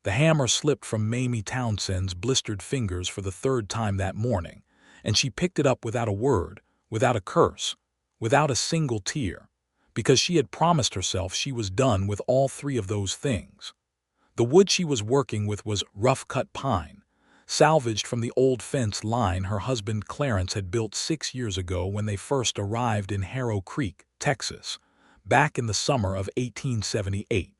The hammer slipped from Mamie Townsend's blistered fingers for the third time that morning, and she picked it up without a word, without a curse, without a single tear, because she had promised herself she was done with all three of those things. The wood she was working with was rough-cut pine, salvaged from the old fence line her husband Clarence had built 6 years ago when they first arrived in Harrow Creek, Texas, back in the summer of 1878.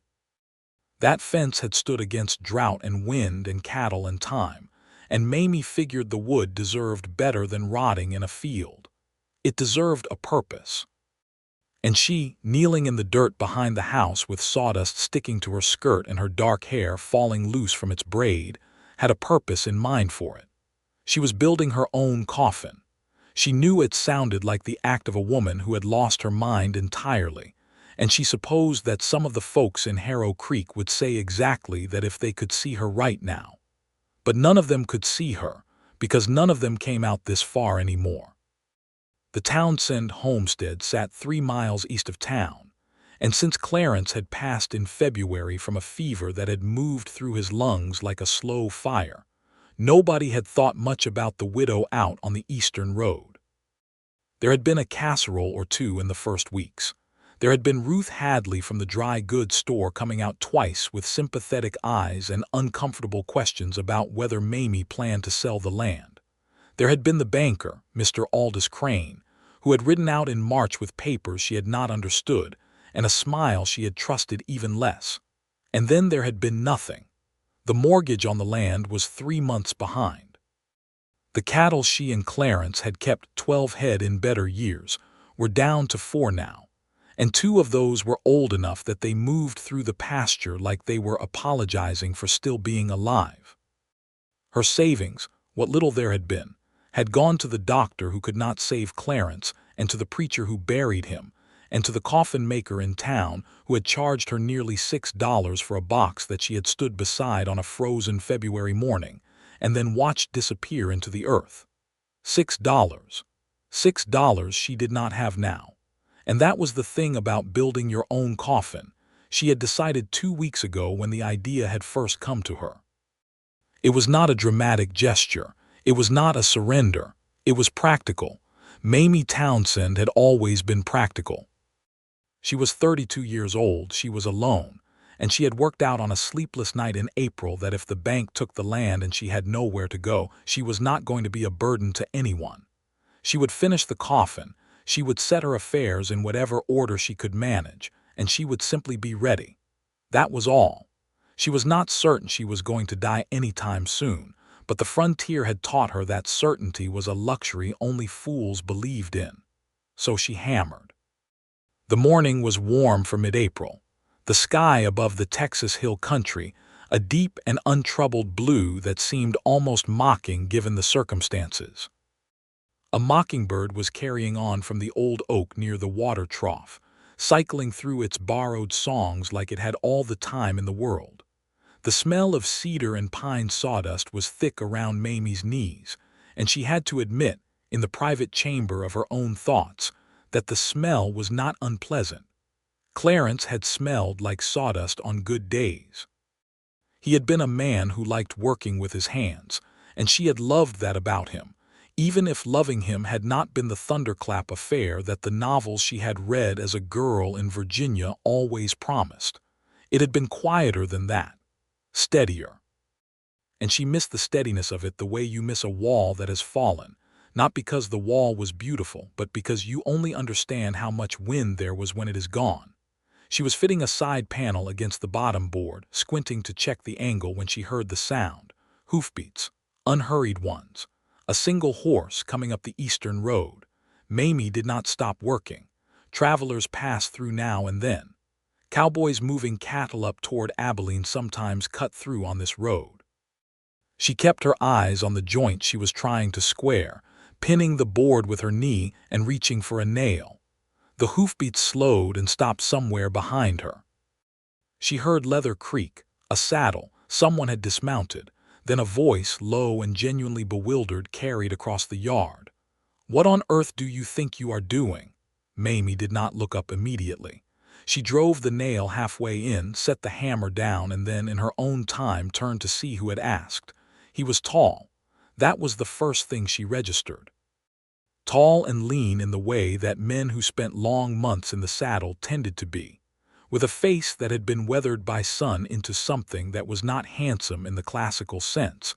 That fence had stood against drought and wind and cattle and time, and Mamie figured the wood deserved better than rotting in a field. It deserved a purpose. And she, kneeling in the dirt behind the house with sawdust sticking to her skirt and her dark hair falling loose from its braid, had a purpose in mind for it. She was building her own coffin. She knew it sounded like the act of a woman who had lost her mind entirely, and she supposed that some of the folks in Harrow Creek would say exactly that if they could see her right now. But none of them could see her, because none of them came out this far anymore. The Townsend homestead sat 3 miles east of town, and since Clarence had passed in February from a fever that had moved through his lungs like a slow fire, nobody had thought much about the widow out on the eastern road. There had been a casserole or two in the first weeks. There had been Ruth Hadley from the dry goods store coming out twice with sympathetic eyes and uncomfortable questions about whether Mamie planned to sell the land. There had been the banker, Mr. Aldous Crane, who had ridden out in March with papers she had not understood and a smile she had trusted even less. And then there had been nothing. The mortgage on the land was 3 months behind. The cattle she and Clarence had kept 12 head in better years were down to 4 now, and 2 of those were old enough that they moved through the pasture like they were apologizing for still being alive. Her savings, what little there had gone to the doctor who could not save Clarence, and to the preacher who buried him, and to the coffin maker in town who had charged her nearly $6 for a box that she had stood beside on a frozen February morning, and then watched disappear into the earth. $6. $6 she did not have now. And that was the thing about building your own coffin. She had decided 2 weeks ago when the idea had first come to her. It was not a dramatic gesture. It was not a surrender. It was practical. Mamie Townsend had always been practical. She was 32 years old, she was alone, and she had worked out on a sleepless night in April that if the bank took the land and she had nowhere to go, she was not going to be a burden to anyone. She would finish the coffin, she would set her affairs in whatever order she could manage, and she would simply be ready. That was all. She was not certain she was going to die anytime soon, but the frontier had taught her that certainty was a luxury only fools believed in. So she hammered. The morning was warm for mid-April. The sky above the Texas hill country, a deep and untroubled blue that seemed almost mocking given the circumstances. A mockingbird was carrying on from the old oak near the water trough, cycling through its borrowed songs like it had all the time in the world. The smell of cedar and pine sawdust was thick around Mamie's knees, and she had to admit, in the private chamber of her own thoughts, that the smell was not unpleasant. Clarence had smelled like sawdust on good days. He had been a man who liked working with his hands, and she had loved that about him, even if loving him had not been the thunderclap affair that the novels she had read as a girl in Virginia always promised. It had been quieter than that. Steadier. And she missed the steadiness of it the way you miss a wall that has fallen, not because the wall was beautiful, but because you only understand how much wind there was when it is gone. She was fitting a side panel against the bottom board, squinting to check the angle when she heard the sound. Hoofbeats. Unhurried ones. A single horse coming up the eastern road. Mamie did not stop working. Travelers passed through now and then. Cowboys moving cattle up toward Abilene sometimes cut through on this road. She kept her eyes on the joint she was trying to square, pinning the board with her knee and reaching for a nail. The hoofbeats slowed and stopped somewhere behind her. She heard leather creak, a saddle, someone had dismounted, then a voice, low and genuinely bewildered, carried across the yard. "What on earth do you think you are doing?" Mamie did not look up immediately. She drove the nail halfway in, set the hammer down, and then, in her own time, turned to see who had asked. He was tall. That was the first thing she registered. Tall and lean in the way that men who spent long months in the saddle tended to be, with a face that had been weathered by sun into something that was not handsome in the classical sense,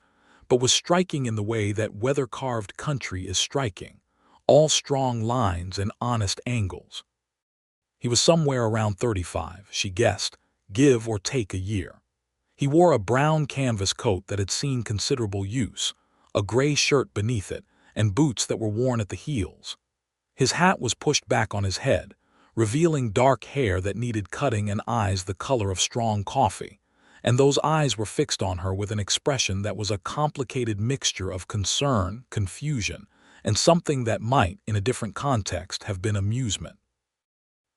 but was striking in the way that weather-carved country is striking, all strong lines and honest angles. He was somewhere around 35, she guessed, give or take a year. He wore a brown canvas coat that had seen considerable use, a gray shirt beneath it, and boots that were worn at the heels. His hat was pushed back on his head, revealing dark hair that needed cutting and eyes the color of strong coffee, and those eyes were fixed on her with an expression that was a complicated mixture of concern, confusion, and something that might, in a different context, have been amusement.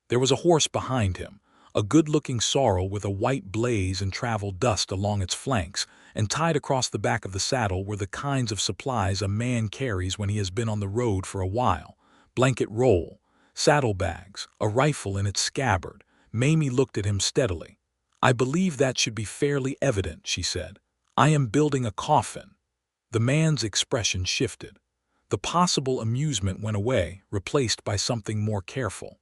There was a horse behind him, a good-looking sorrel with a white blaze and travel dust along its flanks, and tied across the back of the saddle were the kinds of supplies a man carries when he has been on the road for a while: blanket roll, saddlebags, a rifle in its scabbard. Mamie looked at him steadily. "I believe that should be fairly evident," she said. "I am building a coffin." The man's expression shifted. The possible amusement went away, replaced by something more careful.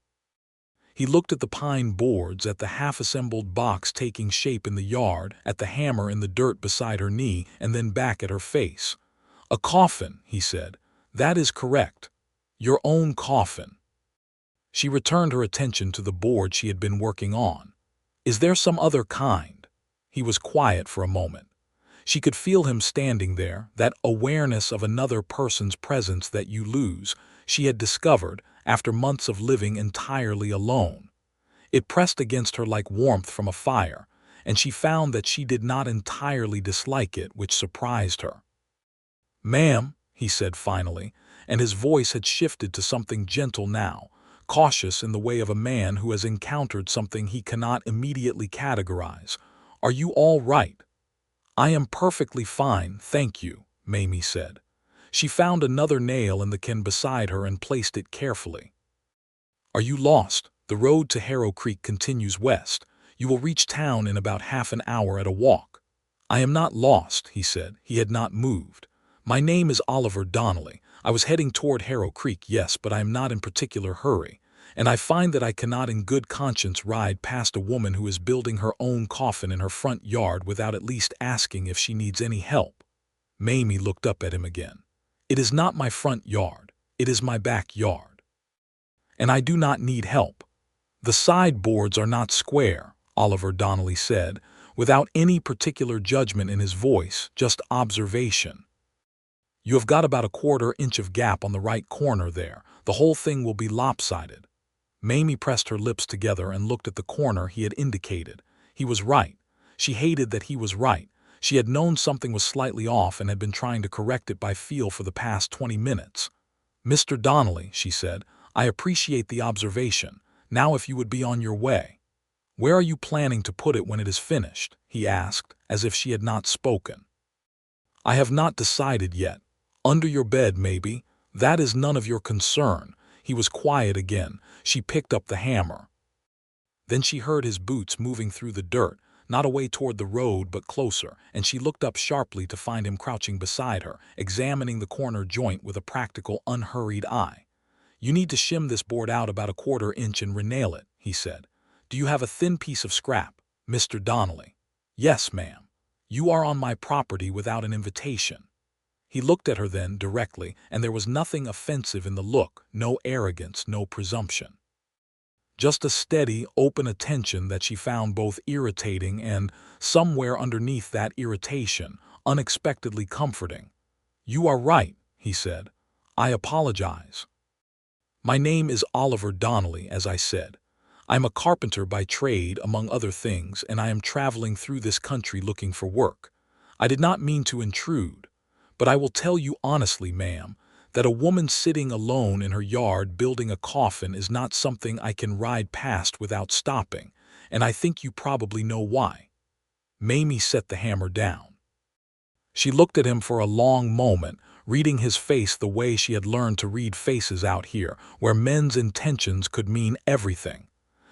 He looked at the pine boards, at the half-assembled box taking shape in the yard, at the hammer in the dirt beside her knee, and then back at her face. "A coffin," he said. "That is correct. Your own coffin." She returned her attention to the board she had been working on. "Is there some other kind?" He was quiet for a moment. She could feel him standing there, that awareness of another person's presence that you lose, she had discovered, after months of living entirely alone. It pressed against her like warmth from a fire, and she found that she did not entirely dislike it, which surprised her. "Ma'am," he said finally, and his voice had shifted to something gentle now, cautious in the way of a man who has encountered something he cannot immediately categorize. "Are you all right?" "I am perfectly fine, thank you," Mamie said. She found another nail in the can beside her and placed it carefully. "Are you lost? The road to Harrow Creek continues west. You will reach town in about half an hour at a walk." "I am not lost," he said. He had not moved. "My name is Oliver Donnelly. I was heading toward Harrow Creek, yes, but I am not in particular hurry, and I find that I cannot in good conscience ride past a woman who is building her own coffin in her front yard without at least asking if she needs any help." Mamie looked up at him again. "It is not my front yard. It is my backyard. And I do not need help." "The sideboards are not square," Oliver Donnelly said, without any particular judgment in his voice, just observation. "You have got about a quarter-inch of gap on the right corner there. The whole thing will be lopsided." Mamie pressed her lips together and looked at the corner he had indicated. He was right. She hated that he was right. She had known something was slightly off and had been trying to correct it by feel for the past 20 minutes. "Mr. Donnelly," she said, "I appreciate the observation. Now if you would be on your way." "Where are you planning to put it when it is finished?" he asked, as if she had not spoken. "I have not decided yet. Under your bed, maybe. That is none of your concern." He was quiet again. She picked up the hammer. Then she heard his boots moving through the dirt, not away toward the road but closer, and she looked up sharply to find him crouching beside her, examining the corner joint with a practical, unhurried eye. "You need to shim this board out about a quarter-inch and renail it," he said. "Do you have a thin piece of scrap, Mr. Donnelly?" "Yes, ma'am." "You are on my property without an invitation." He looked at her then, directly, and there was nothing offensive in the look, no arrogance, no presumption. Just a steady, open attention that she found both irritating and, somewhere underneath that irritation, unexpectedly comforting. "You are right," he said. "I apologize. My name is Oliver Donnelly, as I said. I'm a carpenter by trade, among other things, and I am traveling through this country looking for work. I did not mean to intrude. But I will tell you honestly, ma'am, that a woman sitting alone in her yard building a coffin is not something I can ride past without stopping, and I think you probably know why." Mamie set the hammer down. She looked at him for a long moment, reading his face the way she had learned to read faces out here, where men's intentions could mean everything.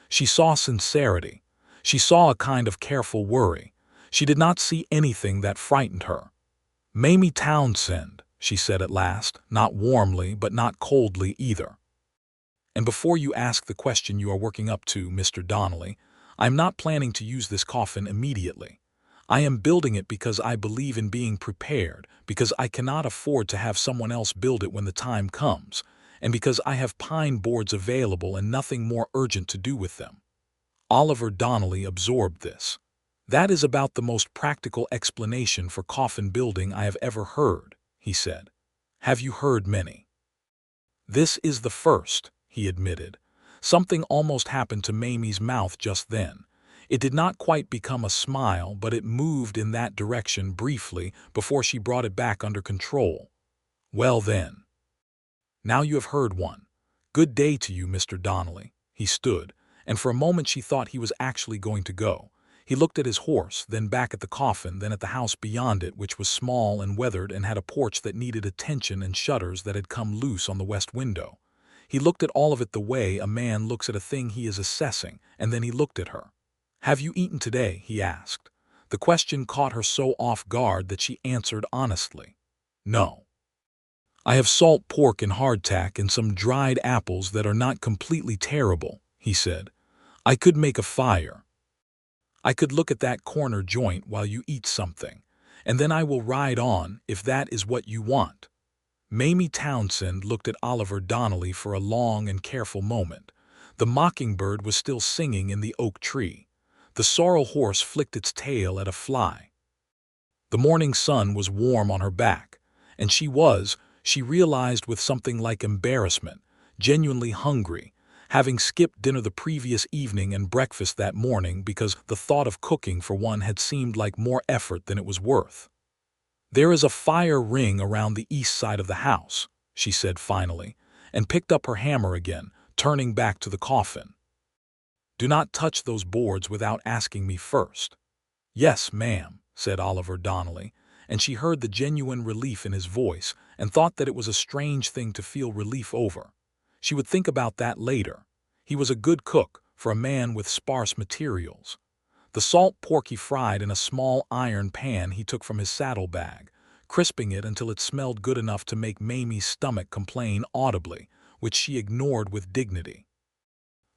She saw sincerity. She saw a kind of careful worry. She did not see anything that frightened her. "Mamie Townsend," she said at last, not warmly but not coldly either. "And before you ask the question you are working up to, Mr. Donnelly, I am not planning to use this coffin immediately. I am building it because I believe in being prepared, because I cannot afford to have someone else build it when the time comes, and because I have pine boards available and nothing more urgent to do with them." Oliver Donnelly absorbed this. "That is about the most practical explanation for coffin building I have ever heard," he said. "Have you heard many?" "This is the first," he admitted. Something almost happened to Mamie's mouth just then. It did not quite become a smile, but it moved in that direction briefly before she brought it back under control. "Well then. Now you have heard one. Good day to you, Mr. Donnelly." He stood, and for a moment she thought he was actually going to go. He looked at his horse, then back at the coffin, then at the house beyond it, which was small and weathered and had a porch that needed attention and shutters that had come loose on the west window. He looked at all of it the way a man looks at a thing he is assessing, and then he looked at her. "Have you eaten today?" he asked. The question caught her so off guard that she answered honestly, "No. I have salt pork and hardtack and some dried apples that are not completely terrible," he said. "I could make a fire. I could look at that corner joint while you eat something, and then I will ride on if that is what you want." Mamie Townsend looked at Oliver Donnelly for a long and careful moment. The mockingbird was still singing in the oak tree. The sorrel horse flicked its tail at a fly. The morning sun was warm on her back, and she realized with something like embarrassment, genuinely hungry, having skipped dinner the previous evening and breakfast that morning because the thought of cooking for one had seemed like more effort than it was worth. "There is a fire ring around the east side of the house," she said finally, and picked up her hammer again, turning back to the coffin. "Do not touch those boards without asking me first." "Yes, ma'am," said Oliver Donnelly, and she heard the genuine relief in his voice and thought that it was a strange thing to feel relief over. She would think about that later. He was a good cook for a man with sparse materials. The salt pork he fried in a small iron pan he took from his saddlebag, crisping it until it smelled good enough to make Mamie's stomach complain audibly, which she ignored with dignity.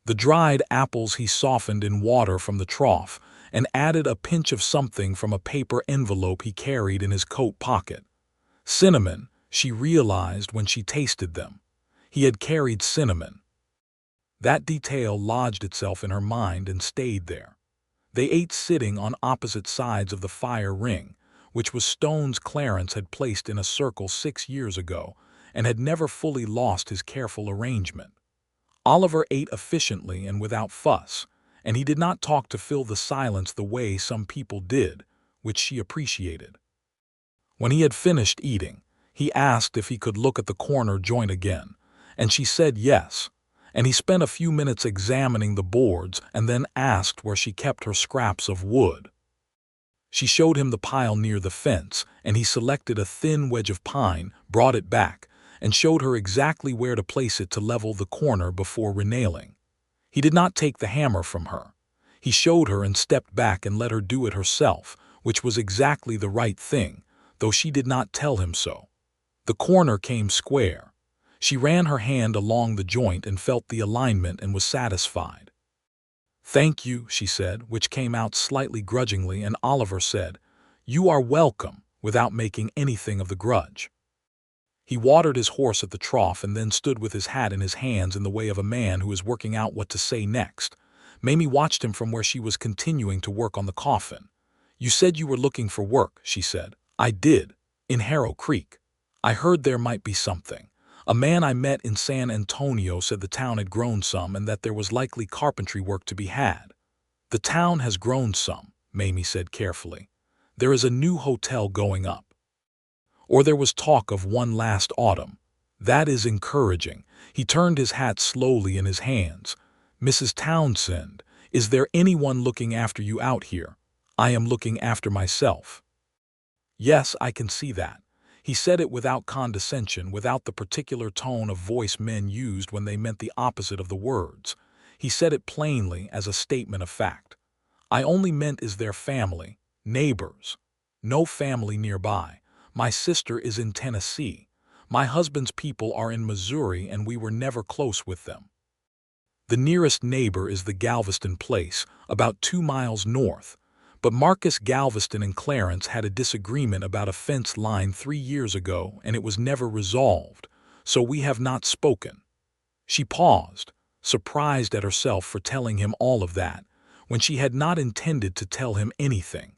The dried apples he softened in water from the trough and added a pinch of something from a paper envelope he carried in his coat pocket. Cinnamon, she realized when she tasted them. He had carried cinnamon. That detail lodged itself in her mind and stayed there. They ate sitting on opposite sides of the fire ring, which was stones Clarence had placed in a circle 6 years ago and had never fully lost his careful arrangement. Oliver ate efficiently and without fuss, and he did not talk to fill the silence the way some people did, which she appreciated. When he had finished eating, he asked if he could look at the corner joint again, and she said yes, and he spent a few minutes examining the boards and then asked where she kept her scraps of wood. She showed him the pile near the fence, and he selected a thin wedge of pine, brought it back, and showed her exactly where to place it to level the corner before renailing. He did not take the hammer from her. He showed her and stepped back and let her do it herself, which was exactly the right thing, though she did not tell him so. The corner came square. She ran her hand along the joint and felt the alignment and was satisfied. "Thank you," she said, which came out slightly grudgingly, and Oliver said, "You are welcome," without making anything of the grudge. He watered his horse at the trough and then stood with his hat in his hands in the way of a man who is working out what to say next. Mamie watched him from where she was continuing to work on the coffin. "You said you were looking for work," she said. "I did, in Harrow Creek. I heard there might be something. A man I met in San Antonio said the town had grown some and that there was likely carpentry work to be had." "The town has grown some," Mamie said carefully. "There is a new hotel going up. Or there was talk of one last autumn. That is encouraging." He turned his hat slowly in his hands. "Mrs. Townsend, is there anyone looking after you out here? I am looking after myself." "Yes, I can see that." He said it without condescension, without the particular tone of voice men used when they meant the opposite of the words. He said it plainly as a statement of fact. I only meant is their family, neighbors. No family nearby. My sister is in Tennessee. My husband's people are in Missouri and we were never close with them. The nearest neighbor is the Galveston place, about 2 miles north. But Marcus Galveston and Clarence had a disagreement about a fence line 3 years ago and it was never resolved, so we have not spoken. She paused, surprised at herself for telling him all of that, when she had not intended to tell him anything.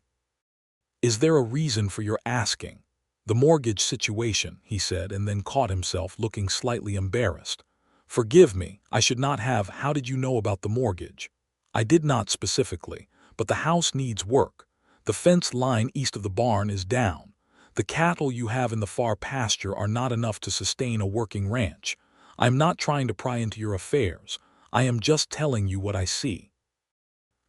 Is there a reason for your asking? The mortgage situation, he said, and then caught himself looking slightly embarrassed. Forgive me, I should not have. How did you know about the mortgage? I did not specifically, but the house needs work. The fence line east of the barn is down. The cattle you have in the far pasture are not enough to sustain a working ranch. I am not trying to pry into your affairs. I am just telling you what I see.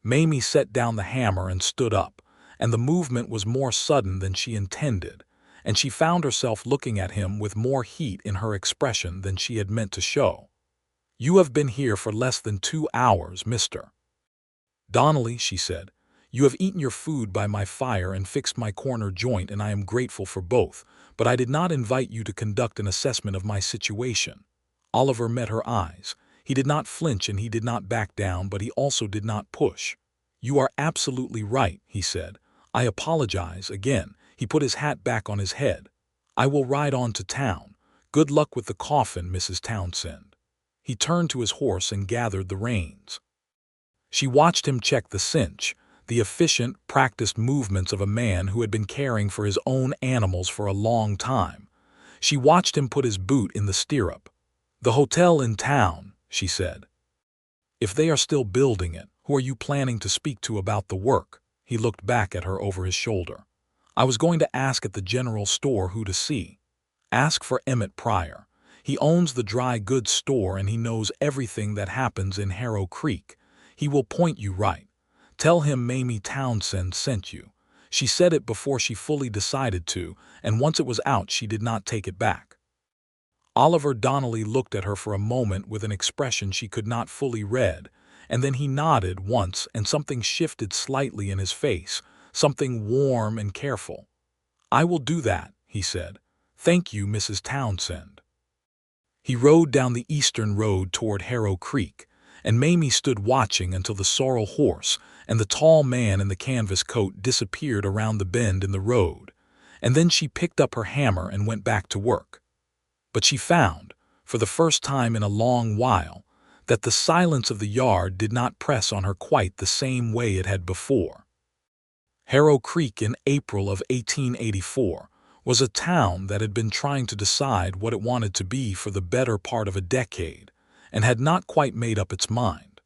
Mamie set down the hammer and stood up, and the movement was more sudden than she intended, and she found herself looking at him with more heat in her expression than she had meant to show. You have been here for less than 2 hours, Mr. Donnelly, she said. You have eaten your food by my fire and fixed my corner joint, and I am grateful for both, but I did not invite you to conduct an assessment of my situation. Oliver met her eyes. He did not flinch and he did not back down, but he also did not push. You are absolutely right, he said. I apologize again. He put his hat back on his head. I will ride on to town. Good luck with the coffin, Mrs. Townsend. He turned to his horse and gathered the reins. She watched him check the cinch, the efficient, practiced movements of a man who had been caring for his own animals for a long time. She watched him put his boot in the stirrup. The hotel in town, she said. If they are still building it, who are you planning to speak to about the work? He looked back at her over his shoulder. I was going to ask at the general store who to see. Ask for Emmett Pryor. He owns the dry goods store and he knows everything that happens in Harrow Creek. He will point you right. Tell him Mamie Townsend sent you. She said it before she fully decided to, and once it was out she did not take it back. Oliver Donnelly looked at her for a moment with an expression she could not fully read, and then he nodded once and something shifted slightly in his face, something warm and careful. I will do that, he said. Thank you, Mrs. Townsend. He rode down the eastern road toward Harrow Creek, and Mamie stood watching until the sorrel horse and the tall man in the canvas coat disappeared around the bend in the road, and then she picked up her hammer and went back to work. But she found, for the first time in a long while, that the silence of the yard did not press on her quite the same way it had before. Harrow Creek in April of 1884 was a town that had been trying to decide what it wanted to be for the better part of a decade, and had not quite made up its mind.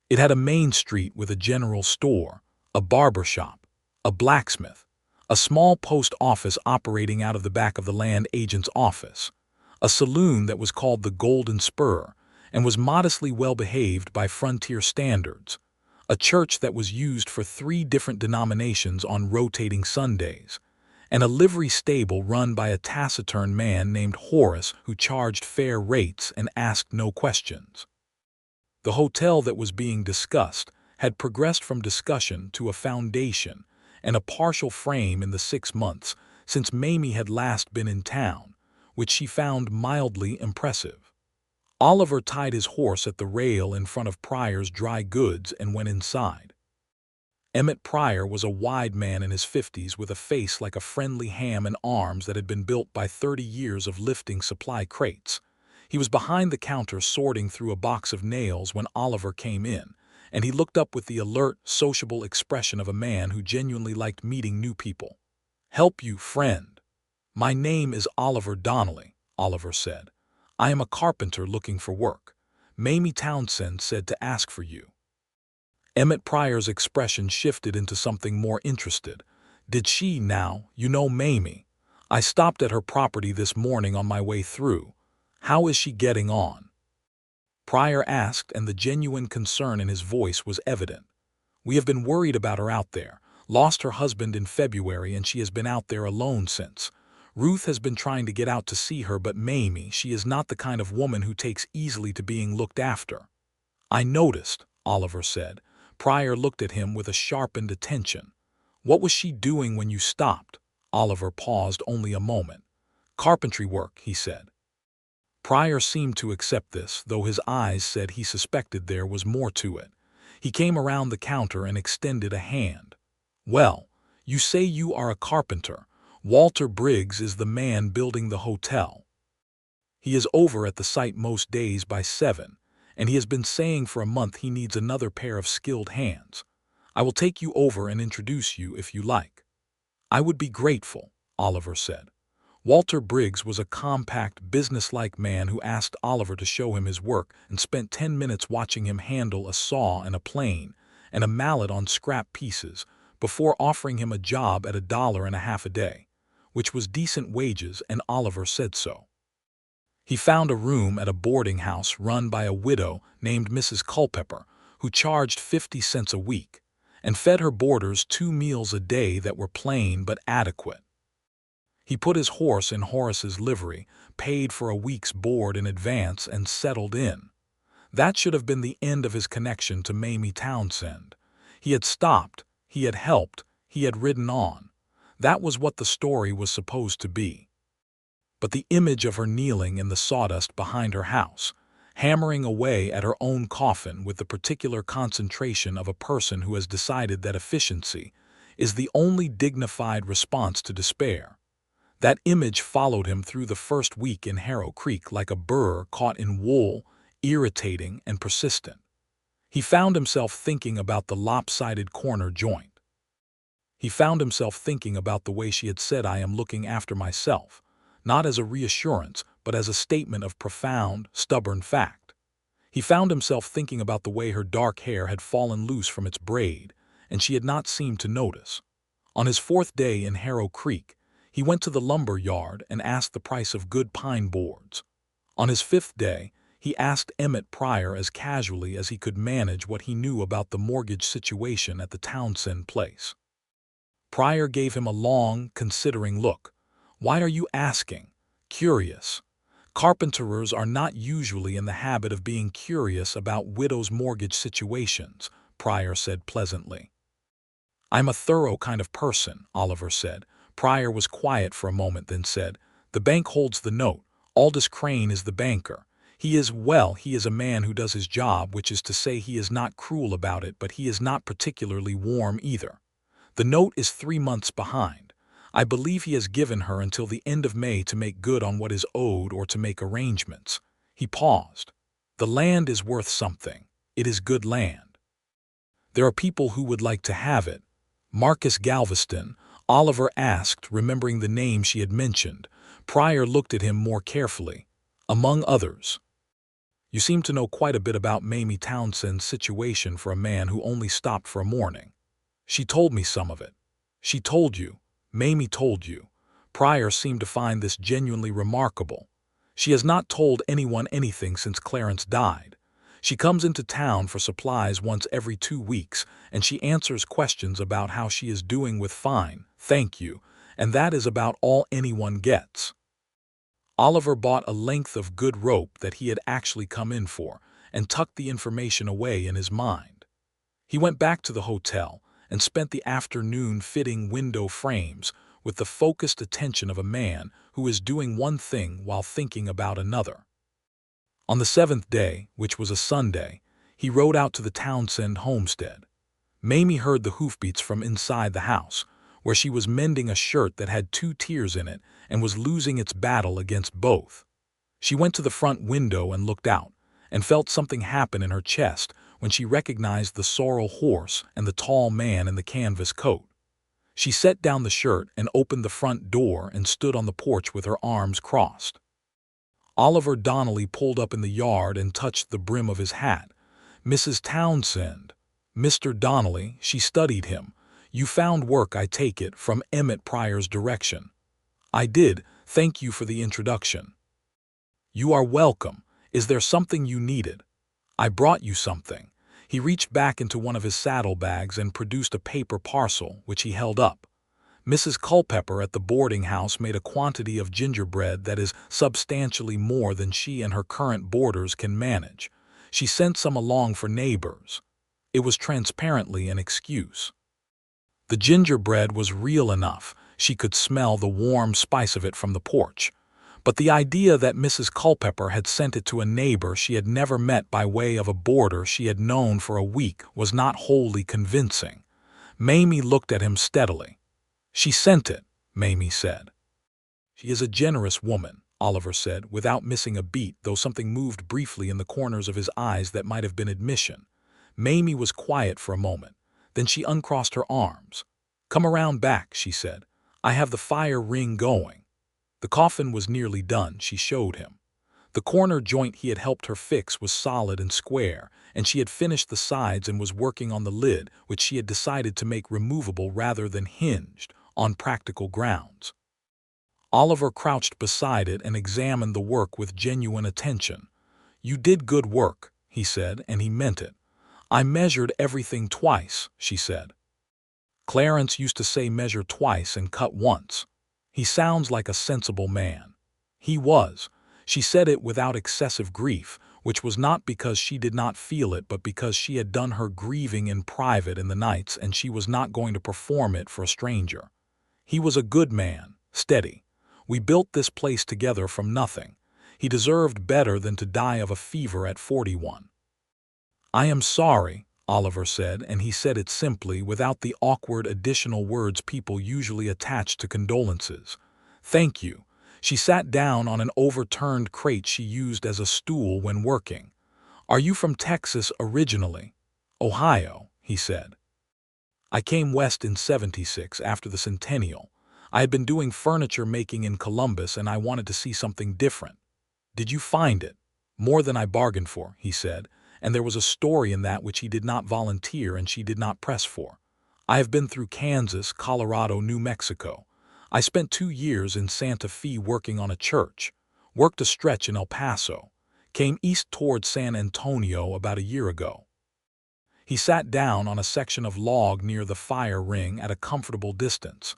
It had a main street with a general store, a barber shop, a blacksmith, a small post office operating out of the back of the land agent's office, a saloon that was called the Golden Spur and was modestly well behaved by frontier standards, a church that was used for 3 different denominations on rotating Sundays, and a livery stable run by a taciturn man named Horace who charged fair rates and asked no questions. The hotel that was being discussed had progressed from discussion to a foundation and a partial frame in the 6 months since Mamie had last been in town, which she found mildly impressive. Oliver tied his horse at the rail in front of Pryor's dry goods and went inside. Emmett Pryor was a wide man in his 50s with a face like a friendly ham and arms that had been built by 30 years of lifting supply crates. He was behind the counter sorting through a box of nails when Oliver came in, and he looked up with the alert, sociable expression of a man who genuinely liked meeting new people. "Help you, friend." "My name is Oliver Donnelly," Oliver said. "I am a carpenter looking for work. Mamie Townsend said to ask for you." Emmett Pryor's expression shifted into something more interested. "Did she now? You know Mamie. I stopped at her property this morning on my way through. How is she getting on?" Pryor asked, and the genuine concern in his voice was evident. "We have been worried about her out there. Lost her husband in February and she has been out there alone since. Ruth has been trying to get out to see her, but Mamie, she is not the kind of woman who takes easily to being looked after." I noticed, Oliver said. Pryor looked at him with a sharpened attention. What was she doing when you stopped? Oliver paused only a moment. Carpentry work, he said. Pryor seemed to accept this, though his eyes said he suspected there was more to it. He came around the counter and extended a hand. Well, you say you are a carpenter. Walter Briggs is the man building the hotel. He is over at the site most days by 7, and he has been saying for a month he needs another pair of skilled hands. I will take you over and introduce you if you like. I would be grateful, Oliver said. Walter Briggs was a compact, businesslike man who asked Oliver to show him his work and spent 10 minutes watching him handle a saw and a plane and a mallet on scrap pieces before offering him a job at $1.50 a day, which was decent wages, and Oliver said so. He found a room at a boarding house run by a widow named Mrs. Culpepper, who charged 50 cents a week and fed her boarders 2 meals a day that were plain but adequate. He put his horse in Horace's livery, paid for a week's board in advance, and settled in. That should have been the end of his connection to Mamie Townsend. He had stopped, he had helped, he had ridden on. That was what the story was supposed to be. But the image of her kneeling in the sawdust behind her house, hammering away at her own coffin with the particular concentration of a person who has decided that efficiency is the only dignified response to despair, that image followed him through the first week in Harrow Creek like a burr caught in wool, irritating and persistent. He found himself thinking about the lopsided corner joint. He found himself thinking about the way she had said, "I am looking after myself," not as a reassurance, but as a statement of profound, stubborn fact. He found himself thinking about the way her dark hair had fallen loose from its braid, and she had not seemed to notice. On his 4th day in Harrow Creek, he went to the lumber yard and asked the price of good pine boards. On his 5th day, he asked Emmett Pryor as casually as he could manage what he knew about the mortgage situation at the Townsend place. Pryor gave him a long, considering look. "Why are you asking?" "Curious." "Carpenterers are not usually in the habit of being curious about widows' mortgage situations," Pryor said pleasantly. "I'm a thorough kind of person," Oliver said. Pryor was quiet for a moment, then said, "The bank holds the note. Aldous Crane is the banker. He is a man who does his job, which is to say he is not cruel about it, but he is not particularly warm either. The note is 3 months behind. I believe he has given her until the end of May to make good on what is owed or to make arrangements." He paused. "The land is worth something. It is good land. There are people who would like to have it." "Marcus Galveston?" Oliver asked, remembering the name she had mentioned. Pryor looked at him more carefully. "Among others." "You seem to know quite a bit about Mamie Townsend's situation for a man who only stopped for a morning." "She told me some of it." "She told you? Mamie told you?" Pryor seemed to find this genuinely remarkable. "She has not told anyone anything since Clarence died. She comes into town for supplies once every 2 weeks, and she answers questions about how she is doing with fine, thank you, and that is about all anyone gets." Oliver bought a length of good rope that he had actually come in for and tucked the information away in his mind. He went back to the hotel and spent the afternoon fitting window frames with the focused attention of a man who is doing one thing while thinking about another. On the 7th day, which was a Sunday, he rode out to the Townsend homestead. Mamie heard the hoofbeats from inside the house, where she was mending a shirt that had 2 tears in it and was losing its battle against both. She went to the front window and looked out, and felt something happen in her chest when she recognized the sorrel horse and the tall man in the canvas coat. She set down the shirt and opened the front door and stood on the porch with her arms crossed. Oliver Donnelly pulled up in the yard and touched the brim of his hat. "Mrs. Townsend." "Mr. Donnelly," she studied him. "You found work, I take it, from Emmett Pryor's direction." "I did. Thank you for the introduction." "You are welcome. Is there something you needed?" "I brought you something." He reached back into one of his saddlebags and produced a paper parcel, which he held up. "Mrs. Culpepper at the boarding house made a quantity of gingerbread that is substantially more than she and her current boarders can manage. She sent some along for neighbors. It was transparently an excuse. The gingerbread was real enough. She could smell the warm spice of it from the porch. But the idea that Mrs. Culpepper had sent it to a neighbor she had never met by way of a boarder she had known for a week was not wholly convincing. Mamie looked at him steadily. "She sent it," Mamie said. "She is a generous woman," Oliver said, without missing a beat, though something moved briefly in the corners of his eyes that might have been admission. Mamie was quiet for a moment. Then she uncrossed her arms. "Come around back," she said. "I have the fire ring going." The coffin was nearly done, she showed him. The corner joint he had helped her fix was solid and square, and she had finished the sides and was working on the lid, which she had decided to make removable rather than hinged, on practical grounds. Oliver crouched beside it and examined the work with genuine attention. "You did good work," he said, and he meant it. "I measured everything twice," she said. "Clarence used to say measure twice and cut once. He sounds like a sensible man." He was. She said it without excessive grief, which was not because she did not feel it but because she had done her grieving in private in the nights and she was not going to perform it for a stranger. He was a good man, steady. We built this place together from nothing. He deserved better than to die of a fever at 41. "I am sorry," Oliver said, and he said it simply, without the awkward additional words people usually attach to condolences. "Thank you." She sat down on an overturned crate she used as a stool when working. "Are you from Texas originally?" "Ohio," he said. "I came west in '76 after the centennial. I had been doing furniture making in Columbus and I wanted to see something different." "Did you find it?" "More than I bargained for," he said, and there was a story in that which he did not volunteer and she did not press for. "I have been through Kansas, Colorado, New Mexico. I spent 2 years in Santa Fe working on a church, worked a stretch in El Paso, came east toward San Antonio about a year ago." He sat down on a section of log near the fire ring at a comfortable distance.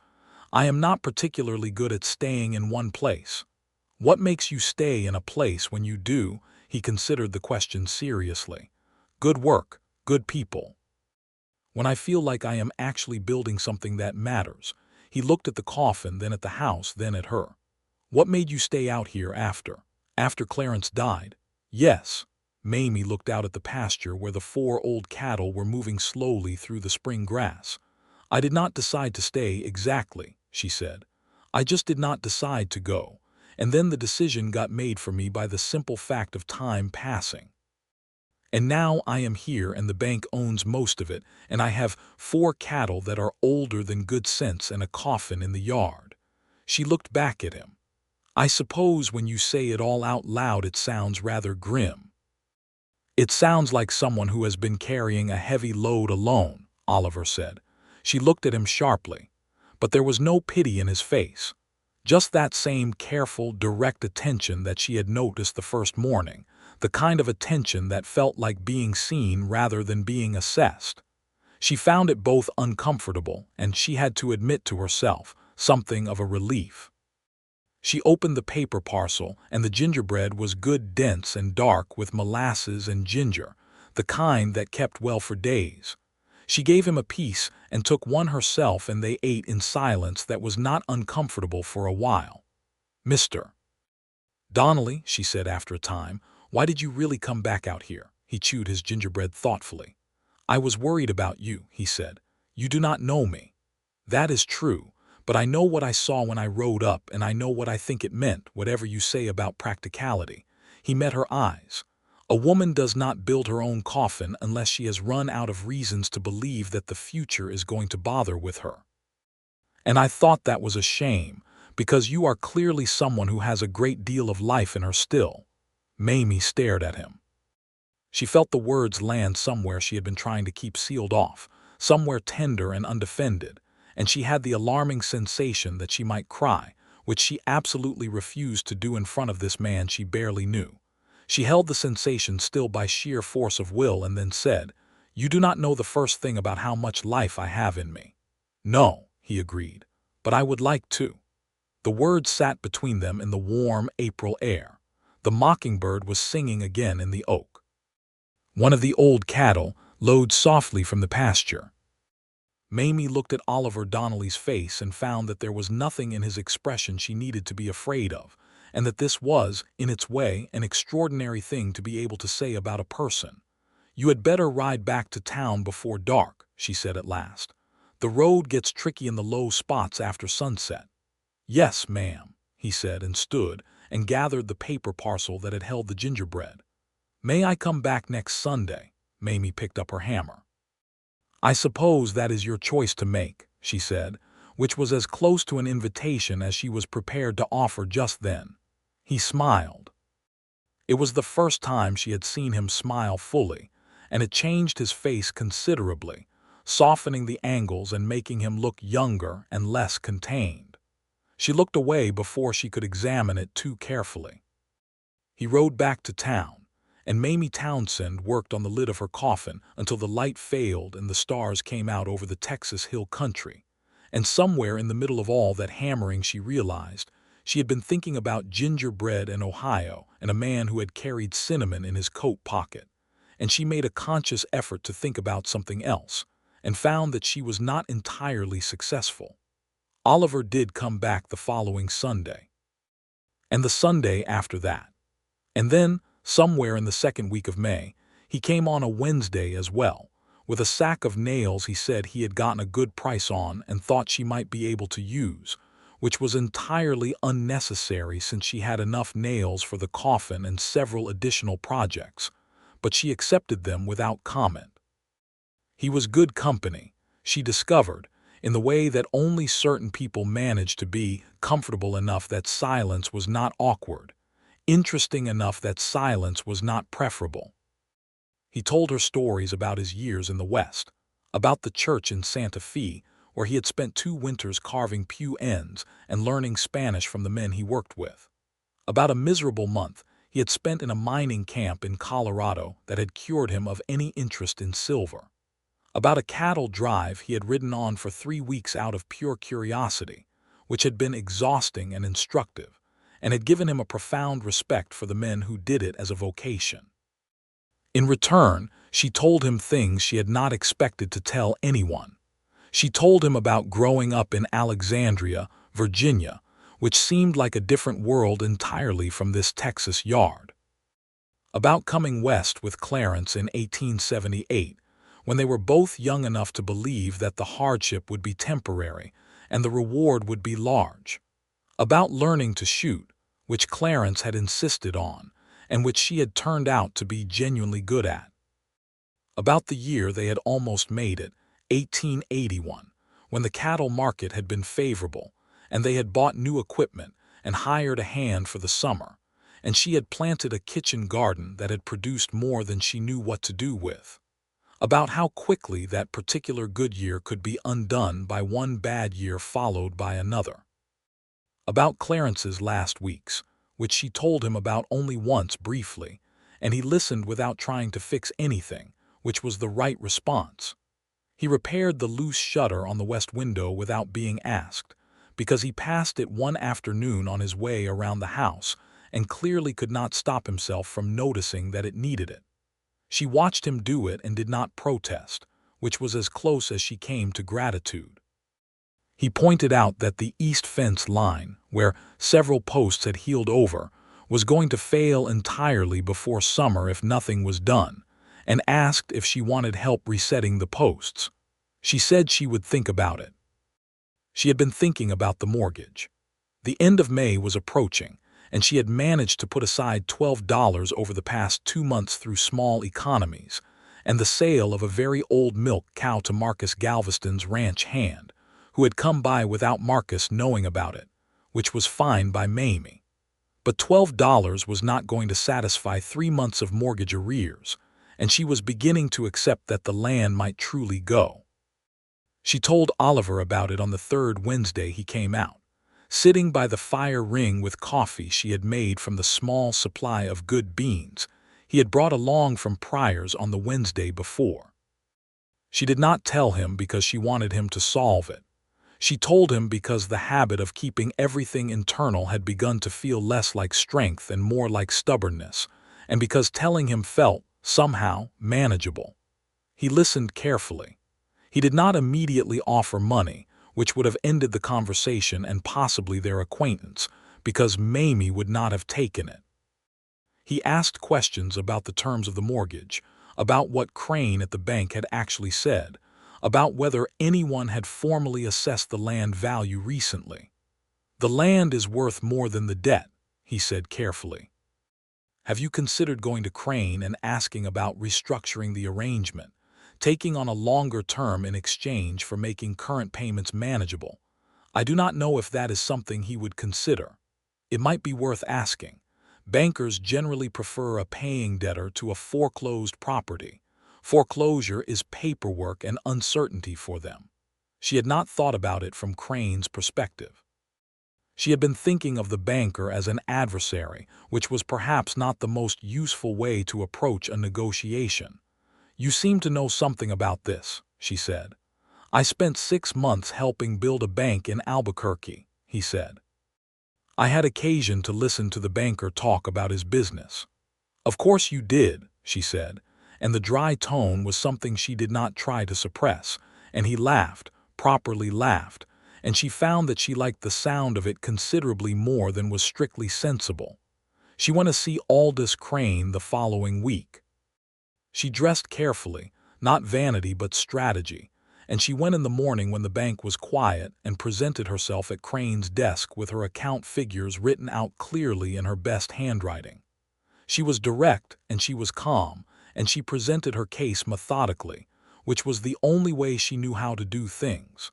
"I am not particularly good at staying in one place." "What makes you stay in a place when you do?" He considered the question seriously. "Good work, good people. When I feel like I am actually building something that matters." He looked at the coffin, then at the house, then at her. "What made you stay out here after Clarence died?" "Yes." Mamie looked out at the pasture where the 4 old cattle were moving slowly through the spring grass. "I did not decide to stay exactly," she said. "I just did not decide to go. And then the decision got made for me by the simple fact of time passing. And now I am here and the bank owns most of it, and I have 4 cattle that are older than good sense and a coffin in the yard." She looked back at him. "I suppose when you say it all out loud it sounds rather grim." "It sounds like someone who has been carrying a heavy load alone," Oliver said. She looked at him sharply. But there was no pity in his face. Just that same careful, direct attention that she had noticed the first morning, the kind of attention that felt like being seen rather than being assessed. She found it both uncomfortable and, she had to admit to herself, something of a relief. She opened the paper parcel, and the gingerbread was good, dense and dark with molasses and ginger, the kind that kept well for days. She gave him a piece and took one herself, and they ate in silence that was not uncomfortable for a while. "Mr. Donnelly," she said after a time, "why did you really come back out here?" He chewed his gingerbread thoughtfully. "I was worried about you," he said. "You do not know me." "That is true, but I know what I saw when I rode up, and I know what I think it meant, whatever you say about practicality." He met her eyes. "A woman does not build her own coffin unless she has run out of reasons to believe that the future is going to bother with her. And I thought that was a shame, because you are clearly someone who has a great deal of life in her still." Mamie stared at him. She felt the words land somewhere she had been trying to keep sealed off, somewhere tender and undefended, and she had the alarming sensation that she might cry, which she absolutely refused to do in front of this man she barely knew. She held the sensation still by sheer force of will and then said, "You do not know the first thing about how much life I have in me." "No," he agreed, "but I would like to." The words sat between them in the warm April air. The mockingbird was singing again in the oak. One of the old cattle lowed softly from the pasture. Mamie looked at Oliver Donnelly's face and found that there was nothing in his expression she needed to be afraid of, and that this was, in its way, an extraordinary thing to be able to say about a person. "You had better ride back to town before dark," she said at last. "The road gets tricky in the low spots after sunset." "Yes, ma'am," he said, and stood and gathered the paper parcel that had held the gingerbread. "May I come back next Sunday?" Mamie picked up her hammer. "I suppose that is your choice to make," she said, which was as close to an invitation as she was prepared to offer just then. He smiled. It was the first time she had seen him smile fully, and it changed his face considerably, softening the angles and making him look younger and less contained. She looked away before she could examine it too carefully. He rode back to town, and Mamie Townsend worked on the lid of her coffin until the light failed and the stars came out over the Texas hill country. And somewhere in the middle of all that hammering she realized she had been thinking about gingerbread and Ohio and a man who had carried cinnamon in his coat pocket. And she made a conscious effort to think about something else, and found that she was not entirely successful. Oliver did come back the following Sunday, and the Sunday after that. And then, somewhere in the second week of May, he came on a Wednesday as well, with a sack of nails he said he had gotten a good price on and thought she might be able to use, which was entirely unnecessary since she had enough nails for the coffin and several additional projects, but she accepted them without comment. He was good company, she discovered, in the way that only certain people managed to be comfortable enough that silence was not awkward, interesting enough that silence was not preferable. He told her stories about his years in the West, about the church in Santa Fe, where he had spent 2 winters carving pew ends and learning Spanish from the men he worked with. About a miserable month he had spent in a mining camp in Colorado that had cured him of any interest in silver. About a cattle drive he had ridden on for 3 weeks out of pure curiosity, which had been exhausting and instructive, and had given him a profound respect for the men who did it as a vocation. In return, she told him things she had not expected to tell anyone. She told him about growing up in Alexandria, Virginia, which seemed like a different world entirely from this Texas yard. About coming west with Clarence in 1878, when they were both young enough to believe that the hardship would be temporary and the reward would be large. About learning to shoot, which Clarence had insisted on, and which she had turned out to be genuinely good at. About the year they had almost made it, 1881, when the cattle market had been favorable, and they had bought new equipment and hired a hand for the summer, and she had planted a kitchen garden that had produced more than she knew what to do with. About how quickly that particular good year could be undone by one bad year followed by another. About Clarence's last weeks, which she told him about only once briefly, and he listened without trying to fix anything, which was the right response. He repaired the loose shutter on the west window without being asked, because he passed it one afternoon on his way around the house and clearly could not stop himself from noticing that it needed it. She watched him do it and did not protest, which was as close as she came to gratitude. He pointed out that the east fence line, where several posts had heeled over, was going to fail entirely before summer if nothing was done, and asked if she wanted help resetting the posts. She said she would think about it. She had been thinking about the mortgage. The end of May was approaching, and she had managed to put aside $12 over the past 2 months through small economies, and the sale of a very old milk cow to Marcus Galveston's ranch hand, who had come by without Marcus knowing about it, which was fine by Mamie. But $12 was not going to satisfy 3 months of mortgage arrears, and she was beginning to accept that the land might truly go. She told Oliver about it on the 3rd Wednesday he came out, sitting by the fire ring with coffee she had made from the small supply of good beans he had brought along from Pryor's on the Wednesday before. She did not tell him because she wanted him to solve it. She told him because the habit of keeping everything internal had begun to feel less like strength and more like stubbornness, and because telling him felt somehow manageable. He listened carefully. He did not immediately offer money, which would have ended the conversation and possibly their acquaintance, because Mamie would not have taken it. He asked questions about the terms of the mortgage, about what Crane at the bank had actually said, about whether anyone had formally assessed the land value recently. "The land is worth more than the debt," he said carefully. "Have you considered going to Crane and asking about restructuring the arrangement, taking on a longer term in exchange for making current payments manageable? I do not know if that is something he would consider. It might be worth asking. Bankers generally prefer a paying debtor to a foreclosed property. Foreclosure is paperwork and uncertainty for them." She had not thought about it from Crane's perspective. She had been thinking of the banker as an adversary, which was perhaps not the most useful way to approach a negotiation. "You seem to know something about this," she said. "I spent 6 months helping build a bank in Albuquerque," he said. "I had occasion to listen to the banker talk about his business." "Of course you did," she said, and the dry tone was something she did not try to suppress, and he laughed, properly laughed, and she found that she liked the sound of it considerably more than was strictly sensible. She went to see Aldous Crane the following week. She dressed carefully, not vanity but strategy, and she went in the morning when the bank was quiet and presented herself at Crane's desk with her account figures written out clearly in her best handwriting. She was direct and she was calm, and she presented her case methodically, which was the only way she knew how to do things.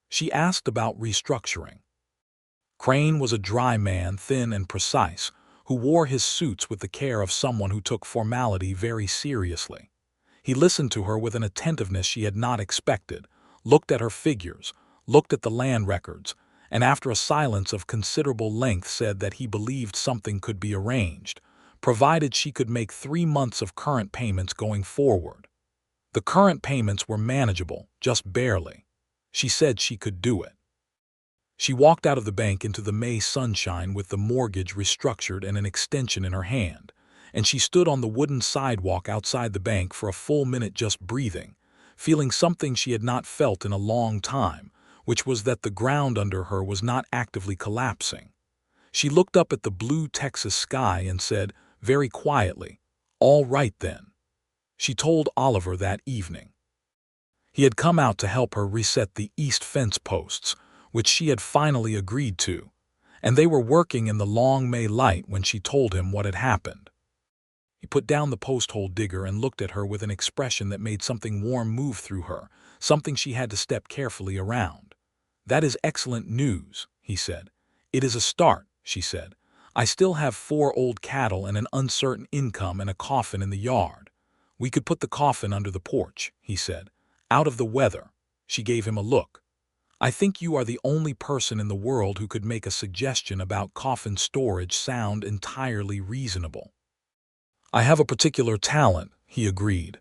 She asked about restructuring. Crane was a dry man, thin and precise, who wore his suits with the care of someone who took formality very seriously. He listened to her with an attentiveness she had not expected, looked at her figures, looked at the land records, and after a silence of considerable length said that he believed something could be arranged, provided she could make 3 months of current payments going forward. The current payments were manageable, just barely. She said she could do it. She walked out of the bank into the May sunshine with the mortgage restructured and an extension in her hand, and she stood on the wooden sidewalk outside the bank for a full minute just breathing, feeling something she had not felt in a long time, which was that the ground under her was not actively collapsing. She looked up at the blue Texas sky and said, very quietly, "All right then." She told Oliver that evening. He had come out to help her reset the east fence posts, which she had finally agreed to, and they were working in the long May light when she told him what had happened. He put down the post-hole digger and looked at her with an expression that made something warm move through her, something she had to step carefully around. "That is excellent news," he said. "It is a start," she said. "I still have 4 old cattle and an uncertain income and a coffin in the yard. We could put the coffin under the porch," he said. "Out of the weather." She gave him a look. "I think you are the only person in the world who could make a suggestion about coffin storage sound entirely reasonable." "I have a particular talent," he agreed.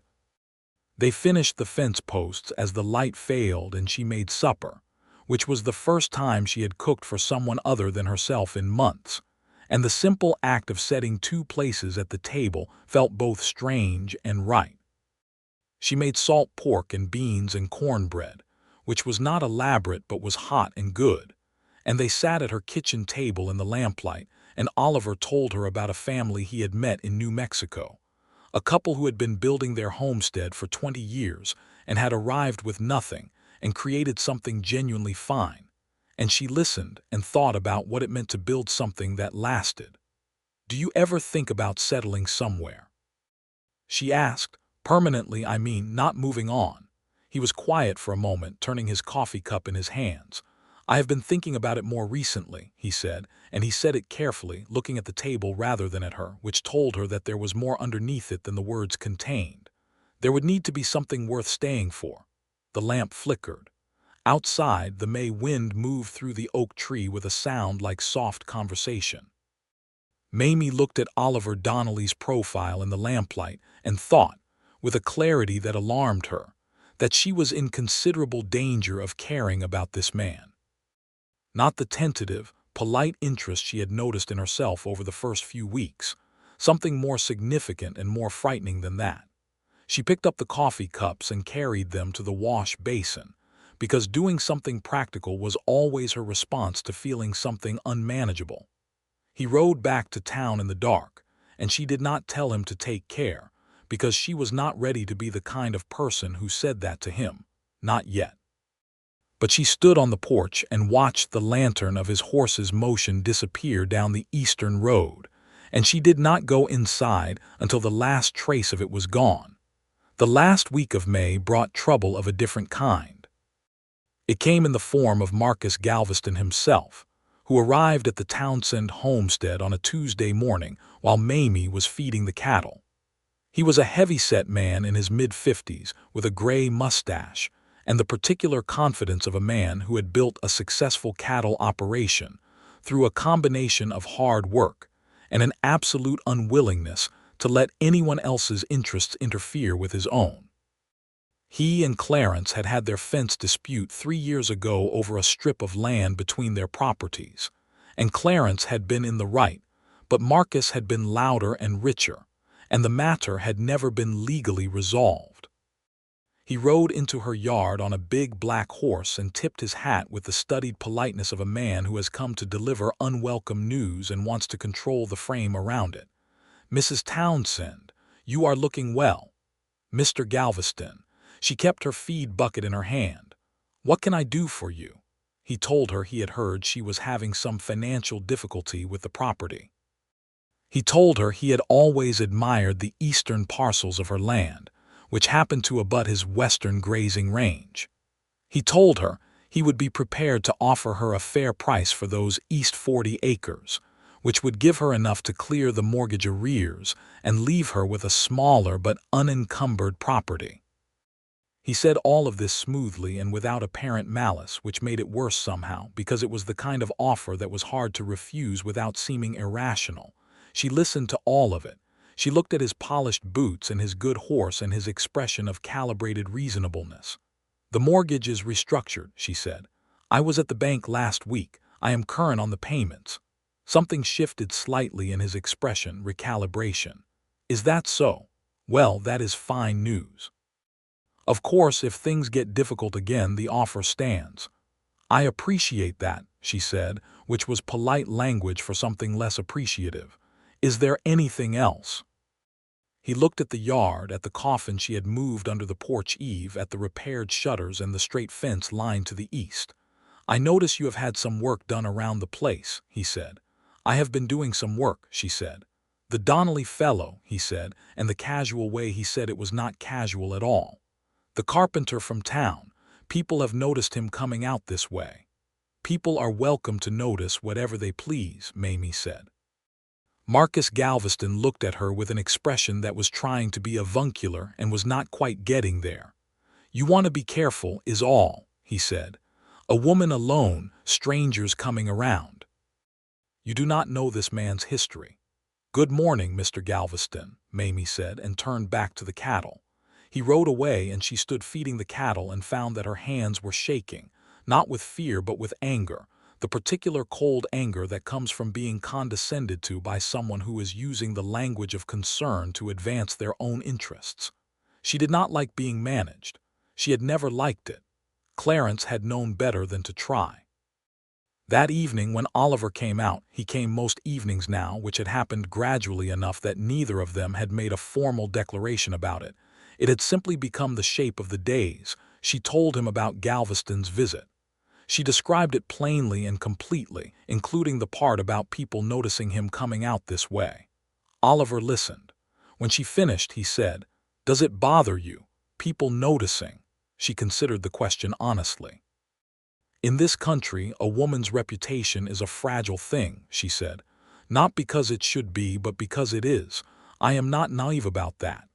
They finished the fence posts as the light failed and she made supper, which was the first time she had cooked for someone other than herself in months, and the simple act of setting 2 places at the table felt both strange and right. She made salt pork and beans and cornbread, which was not elaborate but was hot and good, and they sat at her kitchen table in the lamplight, and Oliver told her about a family he had met in New Mexico, a couple who had been building their homestead for 20 years and had arrived with nothing and created something genuinely fine, and she listened and thought about what it meant to build something that lasted. "Do you ever think about settling somewhere?" she asked. "Permanently, I mean, not moving on." He was quiet for a moment, turning his coffee cup in his hands. "I have been thinking about it more recently," he said, and he said it carefully, looking at the table rather than at her, which told her that there was more underneath it than the words contained. There would need to be something worth staying for. The lamp flickered. Outside, the May wind moved through the oak tree with a sound like soft conversation. Mamie looked at Oliver Donnelly's profile in the lamplight and thought, with a clarity that alarmed her, that she was in considerable danger of caring about this man. Not the tentative, polite interest she had noticed in herself over the first few weeks, something more significant and more frightening than that. She picked up the coffee cups and carried them to the wash basin, because doing something practical was always her response to feeling something unmanageable. He rode back to town in the dark, and she did not tell him to take care, because she was not ready to be the kind of person who said that to him, not yet. But she stood on the porch and watched the lantern of his horse's motion disappear down the eastern road, and she did not go inside until the last trace of it was gone. The last week of May brought trouble of a different kind. It came in the form of Marcus Galveston himself, who arrived at the Townsend homestead on a Tuesday morning while Mamie was feeding the cattle. He was a heavy-set man in his mid-50s with a gray mustache and the particular confidence of a man who had built a successful cattle operation through a combination of hard work and an absolute unwillingness to let anyone else's interests interfere with his own. He and Clarence had had their fence dispute 3 years ago over a strip of land between their properties, and Clarence had been in the right, but Marcus had been louder and richer, and the matter had never been legally resolved. He rode into her yard on a big black horse and tipped his hat with the studied politeness of a man who has come to deliver unwelcome news and wants to control the frame around it. "Mrs. Townsend, you are looking well." "Mr. Galveston." She kept her feed bucket in her hand. "What can I do for you?" He told her he had heard she was having some financial difficulty with the property. He told her he had always admired the eastern parcels of her land, which happened to abut his western grazing range. He told her he would be prepared to offer her a fair price for those east 40 acres, which would give her enough to clear the mortgage arrears and leave her with a smaller but unencumbered property. He said all of this smoothly and without apparent malice, which made it worse somehow, because it was the kind of offer that was hard to refuse without seeming irrational. She listened to all of it. She looked at his polished boots and his good horse and his expression of calibrated reasonableness. "The mortgage is restructured," she said. "I was at the bank last week. I am current on the payments." Something shifted slightly in his expression, recalibration. "Is that so? Well, that is fine news. Of course, if things get difficult again, the offer stands." "I appreciate that," she said, which was polite language for something less appreciative. "Is there anything else?" He looked at the yard, at the coffin she had moved under the porch eave, at the repaired shutters and the straight fence line to the east. "I notice you have had some work done around the place," he said. "I have been doing some work," she said. "The Donnelly fellow," he said, and the casual way he said it was not casual at all. "The carpenter from town. People have noticed him coming out this way." "People are welcome to notice whatever they please," Mamie said. Marcus Galveston looked at her with an expression that was trying to be avuncular and was not quite getting there. "You want to be careful, is all," he said. "A woman alone, strangers coming around. You do not know this man's history." "Good morning, Mr. Galveston," Mamie said, and turned back to the cattle. He rode away, and she stood feeding the cattle and found that her hands were shaking, not with fear but with anger, the particular cold anger that comes from being condescended to by someone who is using the language of concern to advance their own interests. She did not like being managed. She had never liked it. Clarence had known better than to try. That evening when Oliver came out, he came most evenings now, which had happened gradually enough that neither of them had made a formal declaration about it. It had simply become the shape of the days. She told him about Galveston's visit. She described it plainly and completely, including the part about people noticing him coming out this way. Oliver listened. When she finished, he said, "Does it bother you, people noticing?" She considered the question honestly. "In this country, a woman's reputation is a fragile thing," she said. "Not because it should be, but because it is. I am not naive about that."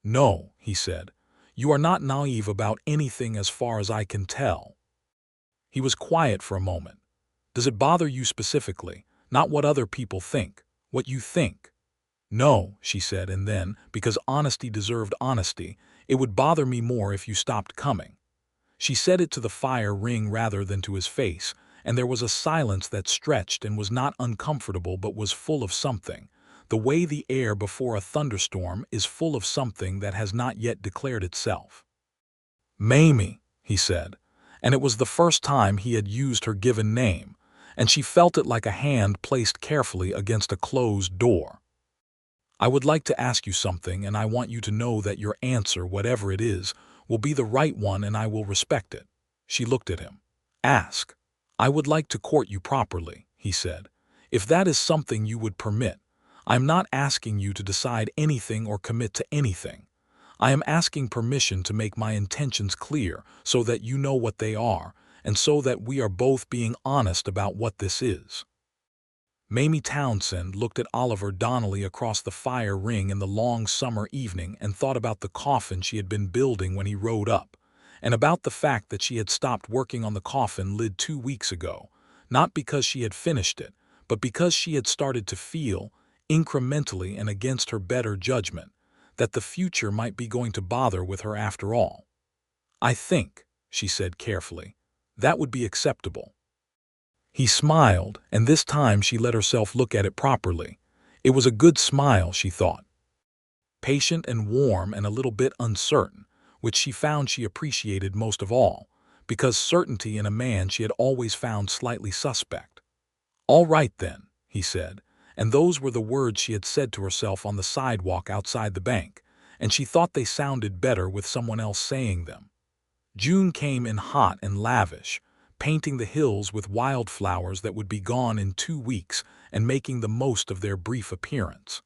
"No," he said. "You are not naive about anything as far as I can tell." He was quiet for a moment. "Does it bother you specifically? Not what other people think, what you think?" "No," she said, and then, because honesty deserved honesty, "it would bother me more if you stopped coming." She said it to the fire ring rather than to his face, and there was a silence that stretched and was not uncomfortable but was full of something, the way the air before a thunderstorm is full of something that has not yet declared itself. "Mamie," he said, and it was the first time he had used her given name, and she felt it like a hand placed carefully against a closed door. "I would like to ask you something, and I want you to know that your answer, whatever it is, will be the right one and I will respect it." She looked at him. "Ask. I would like to court you properly," he said, "if that is something you would permit. I'm not asking you to decide anything or commit to anything. I am asking permission to make my intentions clear so that you know what they are, and so that we are both being honest about what this is." Mamie Townsend looked at Oliver Donnelly across the fire ring in the long summer evening and thought about the coffin she had been building when he rode up, and about the fact that she had stopped working on the coffin lid 2 weeks ago, not because she had finished it, but because she had started to feel, incrementally and against her better judgment, that the future might be going to bother with her after all. "I think," she said carefully, "that would be acceptable." He smiled, and this time she let herself look at it properly. It was a good smile, she thought. Patient and warm and a little bit uncertain, which she found she appreciated most of all, because certainty in a man she had always found slightly suspect. "All right then," he said, and those were the words she had said to herself on the sidewalk outside the bank, and she thought they sounded better with someone else saying them. June came in hot and lavish, painting the hills with wildflowers that would be gone in 2 weeks and making the most of their brief appearance.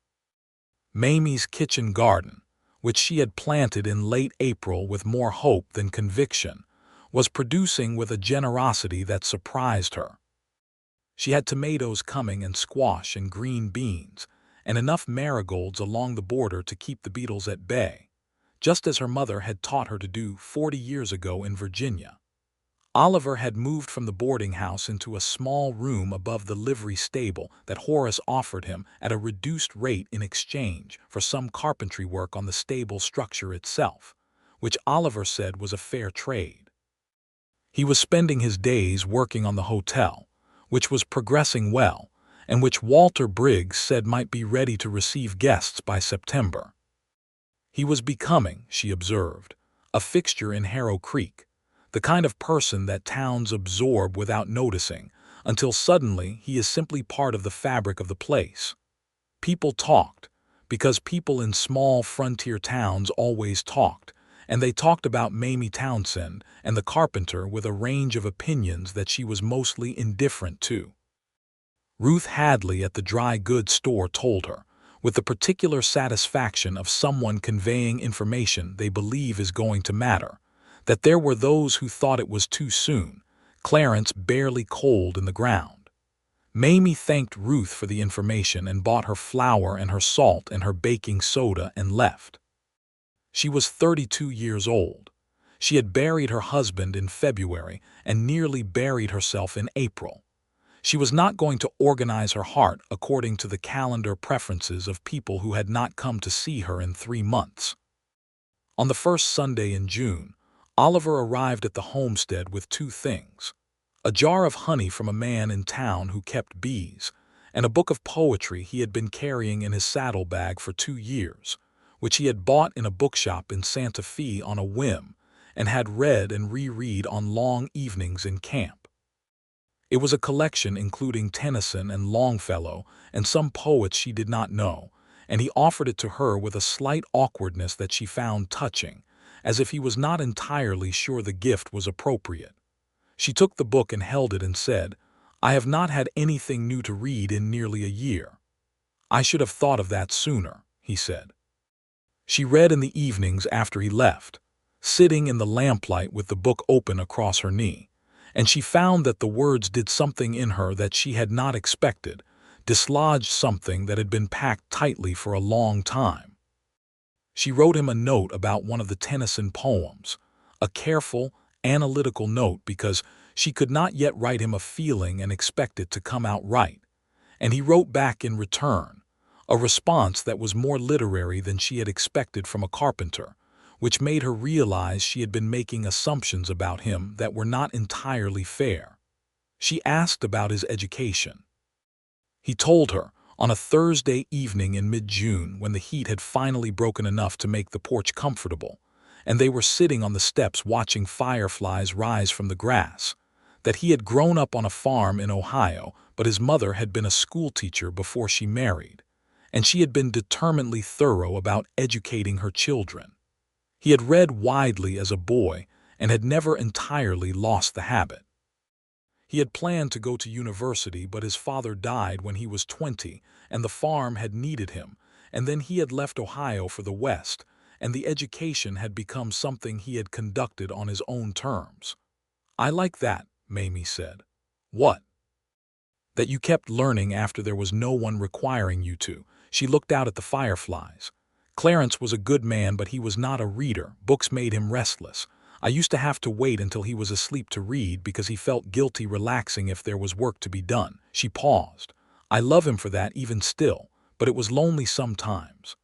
Mamie's kitchen garden, which she had planted in late April with more hope than conviction, was producing with a generosity that surprised her. She had tomatoes coming and squash and green beans, and enough marigolds along the border to keep the beetles at bay, just as her mother had taught her to do 40 years ago in Virginia. Oliver had moved from the boarding house into a small room above the livery stable that Horace offered him at a reduced rate in exchange for some carpentry work on the stable structure itself, which Oliver said was a fair trade. He was spending his days working on the hotel, which was progressing well, and which Walter Briggs said might be ready to receive guests by September. He was becoming, she observed, a fixture in Harrow Creek, the kind of person that towns absorb without noticing, until suddenly he is simply part of the fabric of the place. People talked, because people in small frontier towns always talked, and they talked about Mamie Townsend and the carpenter with a range of opinions that she was mostly indifferent to. Ruth Hadley at the dry goods store told her, with the particular satisfaction of someone conveying information they believe is going to matter, that there were those who thought it was too soon, Clarence barely cold in the ground. Mamie thanked Ruth for the information and bought her flour and her salt and her baking soda and left. She was 32 years old. She had buried her husband in February and nearly buried herself in April. She was not going to organize her heart according to the calendar preferences of people who had not come to see her in 3 months. On the first Sunday in June, Oliver arrived at the homestead with 2 things: a jar of honey from a man in town who kept bees, and a book of poetry he had been carrying in his saddlebag for 2 years, which he had bought in a bookshop in Santa Fe on a whim, and had read and reread on long evenings in camp. It was a collection including Tennyson and Longfellow and some poets she did not know, and he offered it to her with a slight awkwardness that she found touching, as if he was not entirely sure the gift was appropriate. She took the book and held it and said, "I have not had anything new to read in nearly a year." "I should have thought of that sooner," he said. She read in the evenings after he left, sitting in the lamplight with the book open across her knee, and she found that the words did something in her that she had not expected, dislodged something that had been packed tightly for a long time. She wrote him a note about one of the Tennyson poems, a careful, analytical note because she could not yet write him a feeling and expect it to come out right, and he wrote back in return, a response that was more literary than she had expected from a carpenter, which made her realize she had been making assumptions about him that were not entirely fair. She asked about his education. He told her, On a Thursday evening in mid-June, when the heat had finally broken enough to make the porch comfortable, and they were sitting on the steps watching fireflies rise from the grass, that he had grown up on a farm in Ohio, but his mother had been a schoolteacher before she married, and she had been determinedly thorough about educating her children. He had read widely as a boy and had never entirely lost the habit. He had planned to go to university, but his father died when he was 20, and the farm had needed him, and then he had left Ohio for the West, and the education had become something he had conducted on his own terms. "I like that," Mamie said. "What?" "That you kept learning after there was no one requiring you to." She looked out at the fireflies. "Clarence was a good man, but he was not a reader. Books made him restless. I used to have to wait until he was asleep to read because he felt guilty relaxing if there was work to be done." She paused. "I love him for that even still, but it was lonely sometimes."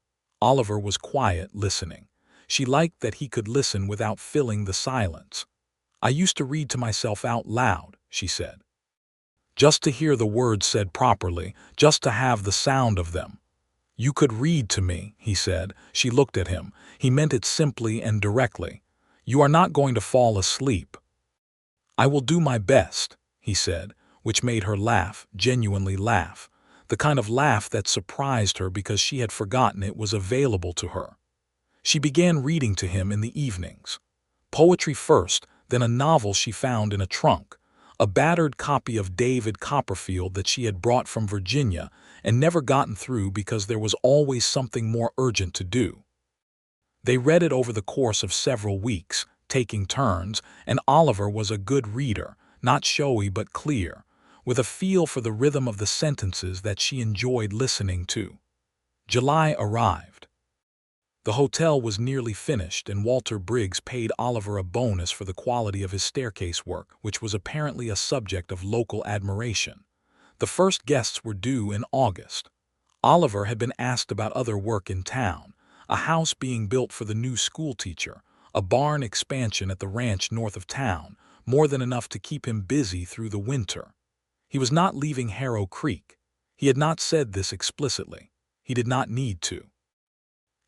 Oliver was quiet, listening. She liked that he could listen without filling the silence. "I used to read to myself out loud," she said. "Just to hear the words said properly, just to have the sound of them." "You could read to me," he said. She looked at him. He meant it simply and directly. "You are not going to fall asleep." "I will do my best," he said, which made her laugh, genuinely laugh, the kind of laugh that surprised her because she had forgotten it was available to her. She began reading to him in the evenings. Poetry first, then a novel she found in a trunk, a battered copy of David Copperfield that she had brought from Virginia and never gotten through because there was always something more urgent to do. They read it over the course of several weeks, taking turns, and Oliver was a good reader, not showy but clear, with a feel for the rhythm of the sentences that she enjoyed listening to. July arrived. The hotel was nearly finished, and Walter Briggs paid Oliver a bonus for the quality of his staircase work, which was apparently a subject of local admiration. The first guests were due in August. Oliver had been asked about other work in town, a house being built for the new schoolteacher, a barn expansion at the ranch north of town, more than enough to keep him busy through the winter. He was not leaving Harrow Creek. He had not said this explicitly. He did not need to.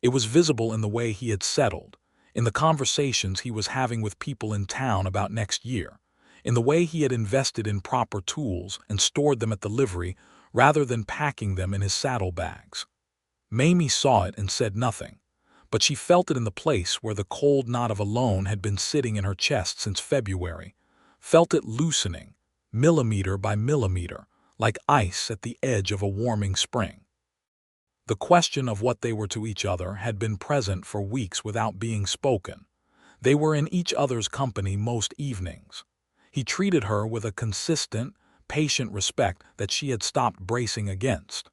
It was visible in the way he had settled, in the conversations he was having with people in town about next year, in the way he had invested in proper tools and stored them at the livery rather than packing them in his saddlebags. Mamie saw it and said nothing, but she felt it in the place where the cold knot of alone had been sitting in her chest since February, felt it loosening, millimeter by millimeter, like ice at the edge of a warming spring. The question of what they were to each other had been present for weeks without being spoken. They were in each other's company most evenings. He treated her with a consistent, patient respect that she had stopped bracing against.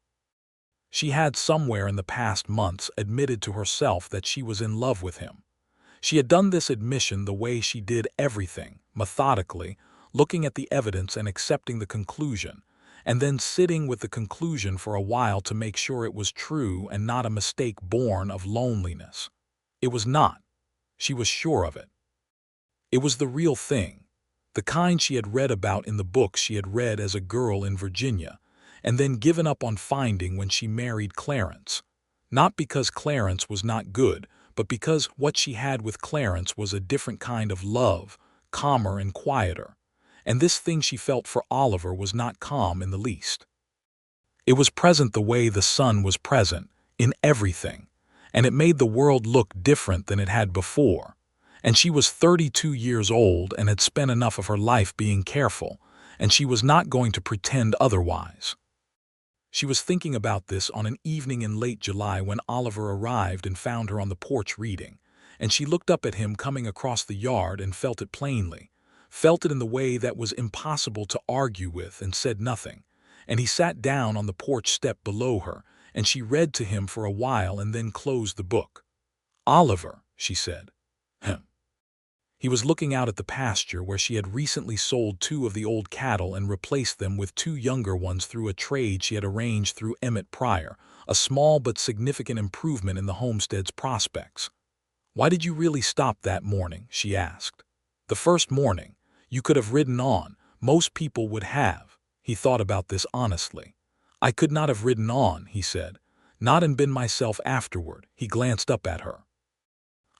She had somewhere in the past months admitted to herself that she was in love with him. She had done this admission the way she did everything, methodically, looking at the evidence and accepting the conclusion, and then sitting with the conclusion for a while to make sure it was true and not a mistake born of loneliness. It was not. She was sure of it. It was the real thing, the kind she had read about in the books she had read as a girl in Virginia, and then given up on finding when she married Clarence. Not because Clarence was not good, but because what she had with Clarence was a different kind of love, calmer and quieter. And this thing she felt for Oliver was not calm in the least. It was present the way the sun was present, in everything, and it made the world look different than it had before. And she was 32 years old and had spent enough of her life being careful, and she was not going to pretend otherwise. She was thinking about this on an evening in late July when Oliver arrived and found her on the porch reading, and she looked up at him coming across the yard and felt it plainly, felt it in the way that was impossible to argue with, and said nothing. And he sat down on the porch step below her, and she read to him for a while and then closed the book. "Oliver," she said. He was looking out at the pasture where she had recently sold 2 of the old cattle and replaced them with 2 younger ones through a trade she had arranged through Emmett Pryor, a small but significant improvement in the homestead's prospects. "Why did you really stop that morning?" she asked. "The first morning. You could have ridden on. Most people would have." He thought about this honestly. "I could not have ridden on," he said, "not and been myself afterward." He glanced up at her.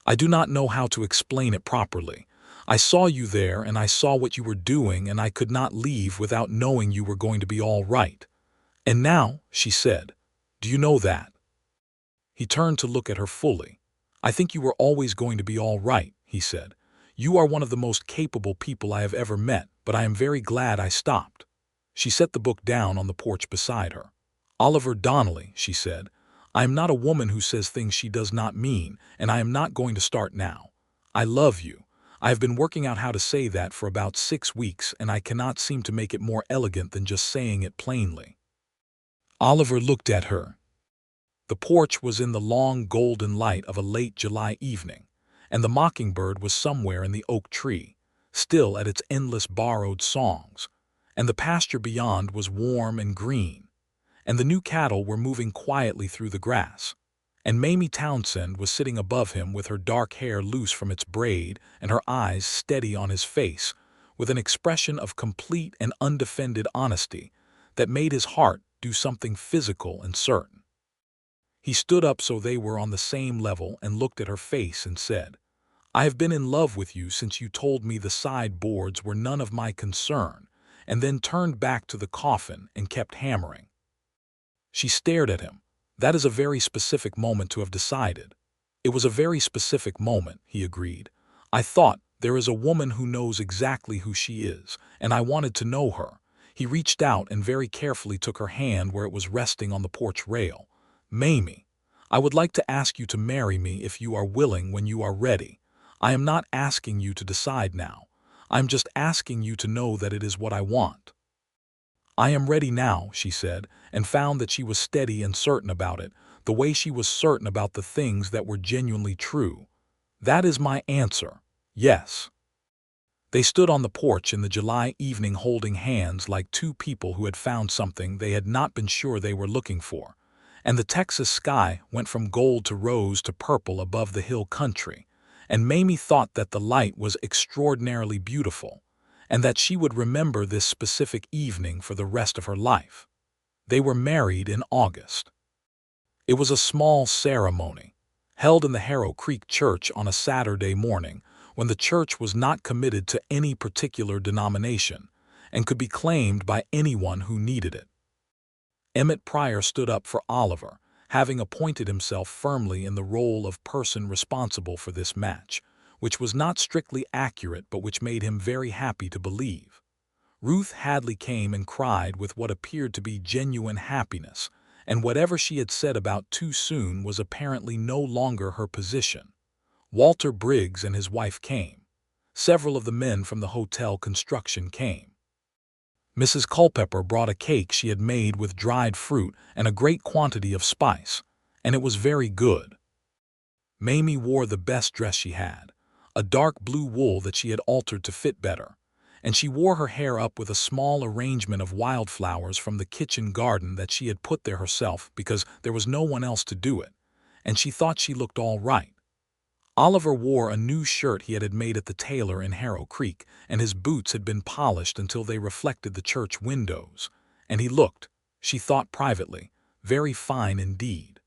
"I do not know how to explain it properly. I saw you there and I saw what you were doing, and I could not leave without knowing you were going to be all right. And now," she said, "do you know that?" He turned to look at her fully. "I think you were always going to be all right," he said. "You are one of the most capable people I have ever met, but I am very glad I stopped." She set the book down on the porch beside her. "Oliver Donnelly," she said, "I am not a woman who says things she does not mean, and I am not going to start now. I love you. I have been working out how to say that for about 6 weeks, and I cannot seem to make it more elegant than just saying it plainly." Oliver looked at her. The porch was in the long golden light of a late July evening, and the mockingbird was somewhere in the oak tree, still at its endless borrowed songs, and the pasture beyond was warm and green, and the new cattle were moving quietly through the grass, and Mamie Townsend was sitting above him with her dark hair loose from its braid and her eyes steady on his face, with an expression of complete and undefended honesty that made his heart do something physical and certain. He stood up so they were on the same level and looked at her face and said, "I have been in love with you since you told me the sideboards were none of my concern," and then turned back to the coffin and kept hammering. She stared at him. "That is a very specific moment to have decided." "It was a very specific moment," he agreed. "I thought, there is a woman who knows exactly who she is, and I wanted to know her." He reached out and very carefully took her hand where it was resting on the porch rail. "Mamie, I would like to ask you to marry me if you are willing when you are ready. I am not asking you to decide now. I am just asking you to know that it is what I want." "I am ready now," she said, and found that she was steady and certain about it, the way she was certain about the things that were genuinely true. "That is my answer. Yes." They stood on the porch in the July evening holding hands like two people who had found something they had not been sure they were looking for, and the Texas sky went from gold to rose to purple above the hill country, and Mamie thought that the light was extraordinarily beautiful, and that she would remember this specific evening for the rest of her life. They were married in August. It was a small ceremony, held in the Harrow Creek Church on a Saturday morning, when the church was not committed to any particular denomination, and could be claimed by anyone who needed it. Emmett Pryor stood up for Oliver, having appointed himself firmly in the role of person responsible for this match, which was not strictly accurate but which made him very happy to believe. Ruth Hadley came and cried with what appeared to be genuine happiness, and whatever she had said about too soon was apparently no longer her position. Walter Briggs and his wife came. Several of the men from the hotel construction came. Mrs. Culpepper brought a cake she had made with dried fruit and a great quantity of spice, and it was very good. Mamie wore the best dress she had, a dark blue wool that she had altered to fit better, and she wore her hair up with a small arrangement of wildflowers from the kitchen garden that she had put there herself because there was no one else to do it, and she thought she looked all right. Oliver wore a new shirt he had made at the tailor in Harrow Creek, and his boots had been polished until they reflected the church windows, and he looked, she thought privately, very fine indeed.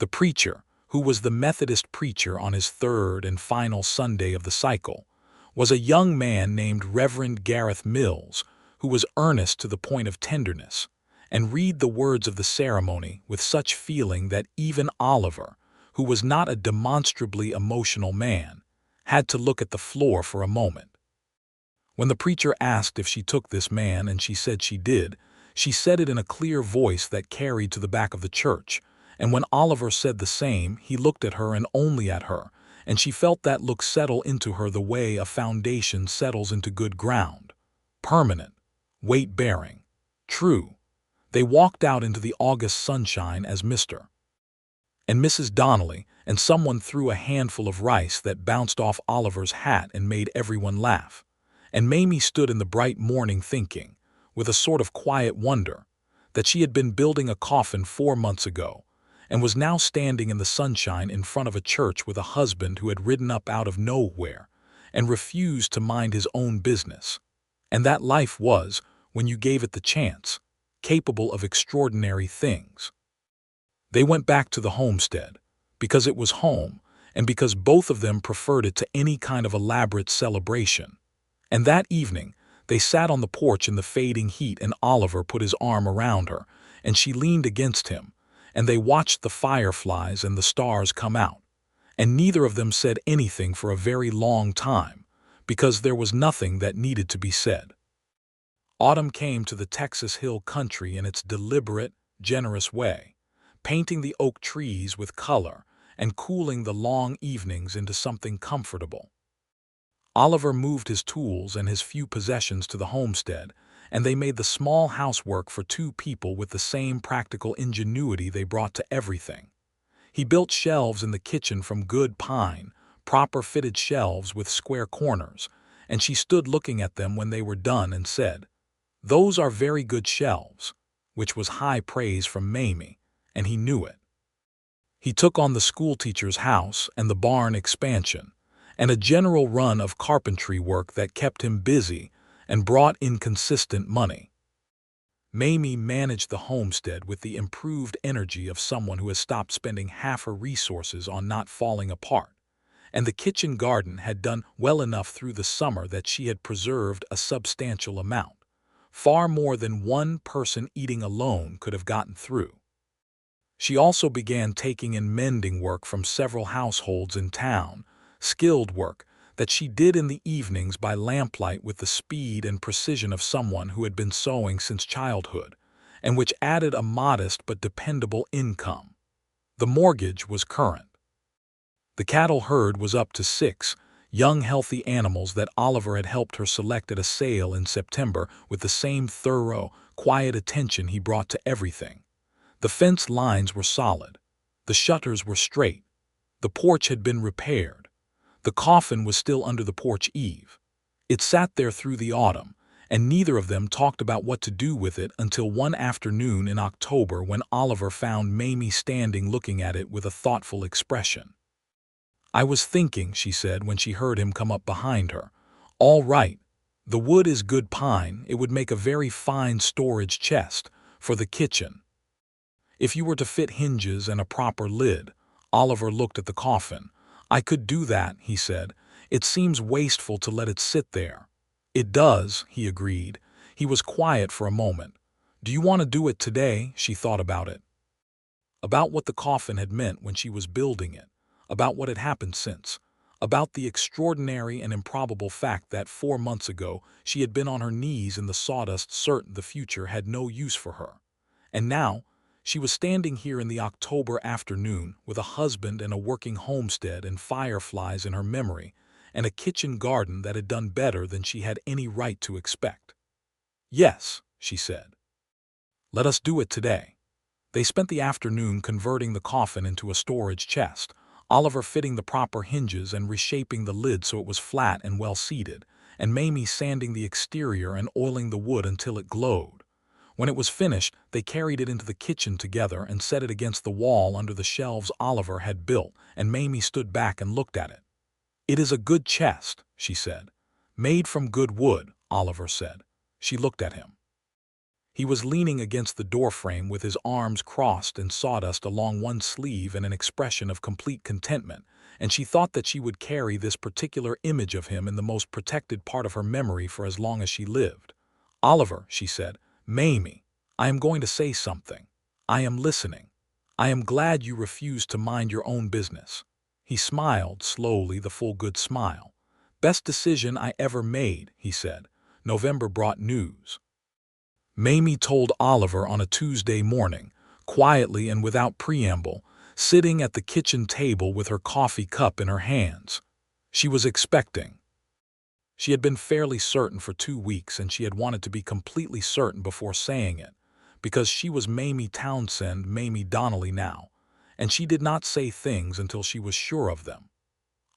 The preacher, who was the Methodist preacher on his third and final Sunday of the cycle, was a young man named Reverend Gareth Mills, who was earnest to the point of tenderness, and read the words of the ceremony with such feeling that even Oliver, who was not a demonstrably emotional man, had to look at the floor for a moment. When the preacher asked if she took this man and she said she did, she said it in a clear voice that carried to the back of the church, and when Oliver said the same, he looked at her and only at her, and she felt that look settle into her the way a foundation settles into good ground. Permanent, weight-bearing, true. They walked out into the August sunshine as Mr. and Mrs. Donnelly, and someone threw a handful of rice that bounced off Oliver's hat and made everyone laugh. And Mamie stood in the bright morning thinking, with a sort of quiet wonder, that she had been building a coffin 4 months ago, and was now standing in the sunshine in front of a church with a husband who had ridden up out of nowhere and refused to mind his own business. And that life was, when you gave it the chance, capable of extraordinary things. They went back to the homestead, because it was home, and because both of them preferred it to any kind of elaborate celebration. And that evening, they sat on the porch in the fading heat, and Oliver put his arm around her, and she leaned against him, and they watched the fireflies and the stars come out. And neither of them said anything for a very long time, because there was nothing that needed to be said. Autumn came to the Texas hill country in its deliberate, generous way, painting the oak trees with color and cooling the long evenings into something comfortable. Oliver moved his tools and his few possessions to the homestead, and they made the small housework for two people with the same practical ingenuity they brought to everything. He built shelves in the kitchen from good pine, proper fitted shelves with square corners, and she stood looking at them when they were done and said, "Those are very good shelves," which was high praise from Mamie, and he knew it. He took on the schoolteacher's house and the barn expansion, and a general run of carpentry work that kept him busy and brought in consistent money. Mamie managed the homestead with the improved energy of someone who has stopped spending half her resources on not falling apart, and the kitchen garden had done well enough through the summer that she had preserved a substantial amount, far more than one person eating alone could have gotten through. She also began taking in mending work from several households in town, skilled work that she did in the evenings by lamplight with the speed and precision of someone who had been sewing since childhood, and which added a modest but dependable income. The mortgage was current. The cattle herd was up to 6 young healthy animals that Oliver had helped her select at a sale in September with the same thorough, quiet attention he brought to everything. The fence lines were solid. The shutters were straight. The porch had been repaired. The coffin was still under the porch eave. It sat there through the autumn, and neither of them talked about what to do with it until one afternoon in October when Oliver found Mamie standing looking at it with a thoughtful expression. "I was thinking," she said when she heard him come up behind her. "All right, the wood is good pine. It would make a very fine storage chest for the kitchen. If you were to fit hinges and a proper lid." Oliver looked at the coffin. "I could do that," he said. "It seems wasteful to let it sit there." "It does," he agreed. He was quiet for a moment. "Do you want to do it today?" She thought about it. About what the coffin had meant when she was building it. About what had happened since. About the extraordinary and improbable fact that 4 months ago she had been on her knees in the sawdust certain the future had no use for her. And now, she was standing here in the October afternoon with a husband and a working homestead and fireflies in her memory, and a kitchen garden that had done better than she had any right to expect. "Yes," she said. "Let us do it today." They spent the afternoon converting the coffin into a storage chest, Oliver fitting the proper hinges and reshaping the lid so it was flat and well seated, and Mamie sanding the exterior and oiling the wood until it glowed. When it was finished, they carried it into the kitchen together and set it against the wall under the shelves Oliver had built, and Mamie stood back and looked at it. "It is a good chest," she said. "Made from good wood," Oliver said. She looked at him. He was leaning against the doorframe with his arms crossed and sawdust along one sleeve and an expression of complete contentment, and she thought that she would carry this particular image of him in the most protected part of her memory for as long as she lived. "Oliver," she said, "Mamie, I am going to say something. I am listening. I am glad you refused to mind your own business." He smiled slowly, the full good smile. "Best decision I ever made," he said. November brought news. Mamie told Oliver on a Tuesday morning, quietly and without preamble, sitting at the kitchen table with her coffee cup in her hands. She was expecting. She had been fairly certain for 2 weeks, and she had wanted to be completely certain before saying it, because she was Mamie Townsend, Mamie Donnelly now, and she did not say things until she was sure of them.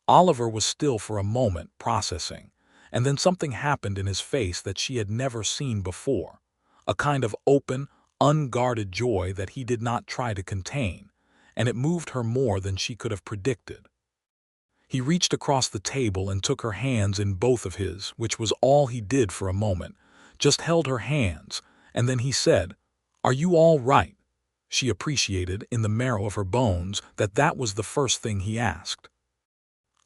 Oliver was still for a moment, processing, and then something happened in his face that she had never seen before, a kind of open, unguarded joy that he did not try to contain, and it moved her more than she could have predicted. He reached across the table and took her hands in both of his, which was all he did for a moment, just held her hands, and then he said, "Are you all right?" She appreciated, in the marrow of her bones, that was the first thing he asked.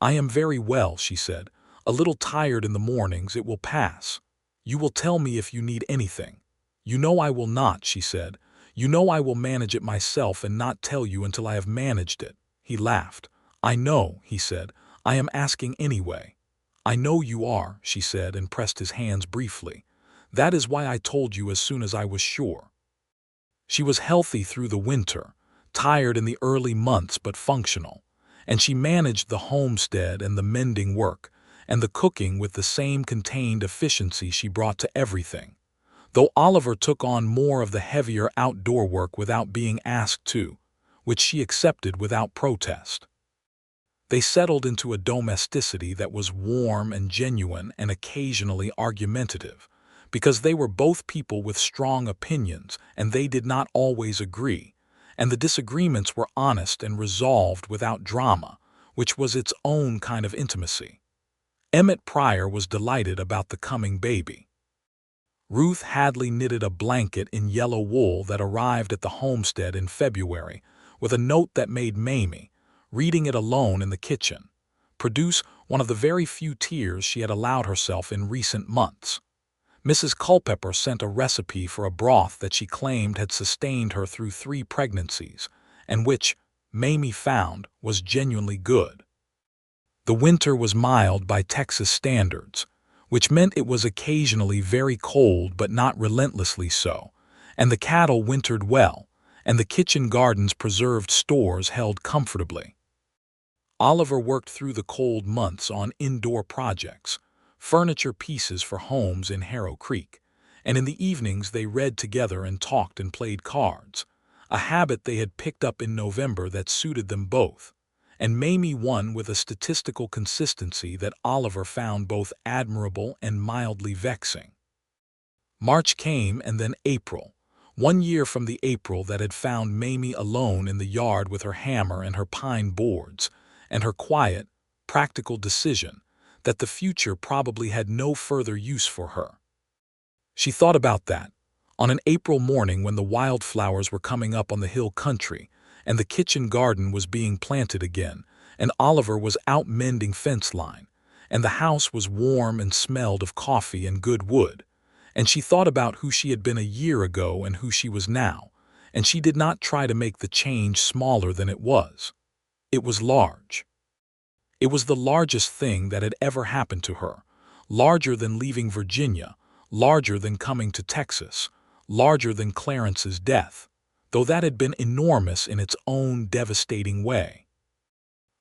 "I am very well," she said. "A little tired in the mornings. It will pass. You will tell me if you need anything." "You know I will not," she said. "You know I will manage it myself and not tell you until I have managed it." He laughed. "I know," he said. "I am asking anyway." "I know you are," she said, and pressed his hands briefly. "That is why I told you as soon as I was sure." She was healthy through the winter, tired in the early months but functional, and she managed the homestead and the mending work and the cooking with the same contained efficiency she brought to everything, though Oliver took on more of the heavier outdoor work without being asked to, which she accepted without protest. They settled into a domesticity that was warm and genuine and occasionally argumentative, because they were both people with strong opinions and they did not always agree, and the disagreements were honest and resolved without drama, which was its own kind of intimacy. Emmett Pryor was delighted about the coming baby. Ruth Hadley knitted a blanket in yellow wool that arrived at the homestead in February, with a note that made Mamie, reading it alone in the kitchen, produce one of the very few tears she had allowed herself in recent months. Mrs. Culpepper sent a recipe for a broth that she claimed had sustained her through 3 pregnancies, and which, Mamie found, was genuinely good. The winter was mild by Texas standards, which meant it was occasionally very cold but not relentlessly so, and the cattle wintered well, and the kitchen gardens preserved stores held comfortably. Oliver worked through the cold months on indoor projects, furniture pieces for homes in Harrow Creek, and in the evenings they read together and talked and played cards, a habit they had picked up in November that suited them both, and Mamie won with a statistical consistency that Oliver found both admirable and mildly vexing. March came, and then April, 1 year from the April that had found Mamie alone in the yard with her hammer and her pine boards, and her quiet, practical decision that the future probably had no further use for her. She thought about that, on an April morning when the wildflowers were coming up on the hill country, and the kitchen garden was being planted again, and Oliver was out mending fence line, and the house was warm and smelled of coffee and good wood, and she thought about who she had been a year ago and who she was now, and she did not try to make the change smaller than it was. It was large. It was the largest thing that had ever happened to her, larger than leaving Virginia, larger than coming to Texas, larger than Clarence's death, though that had been enormous in its own devastating way.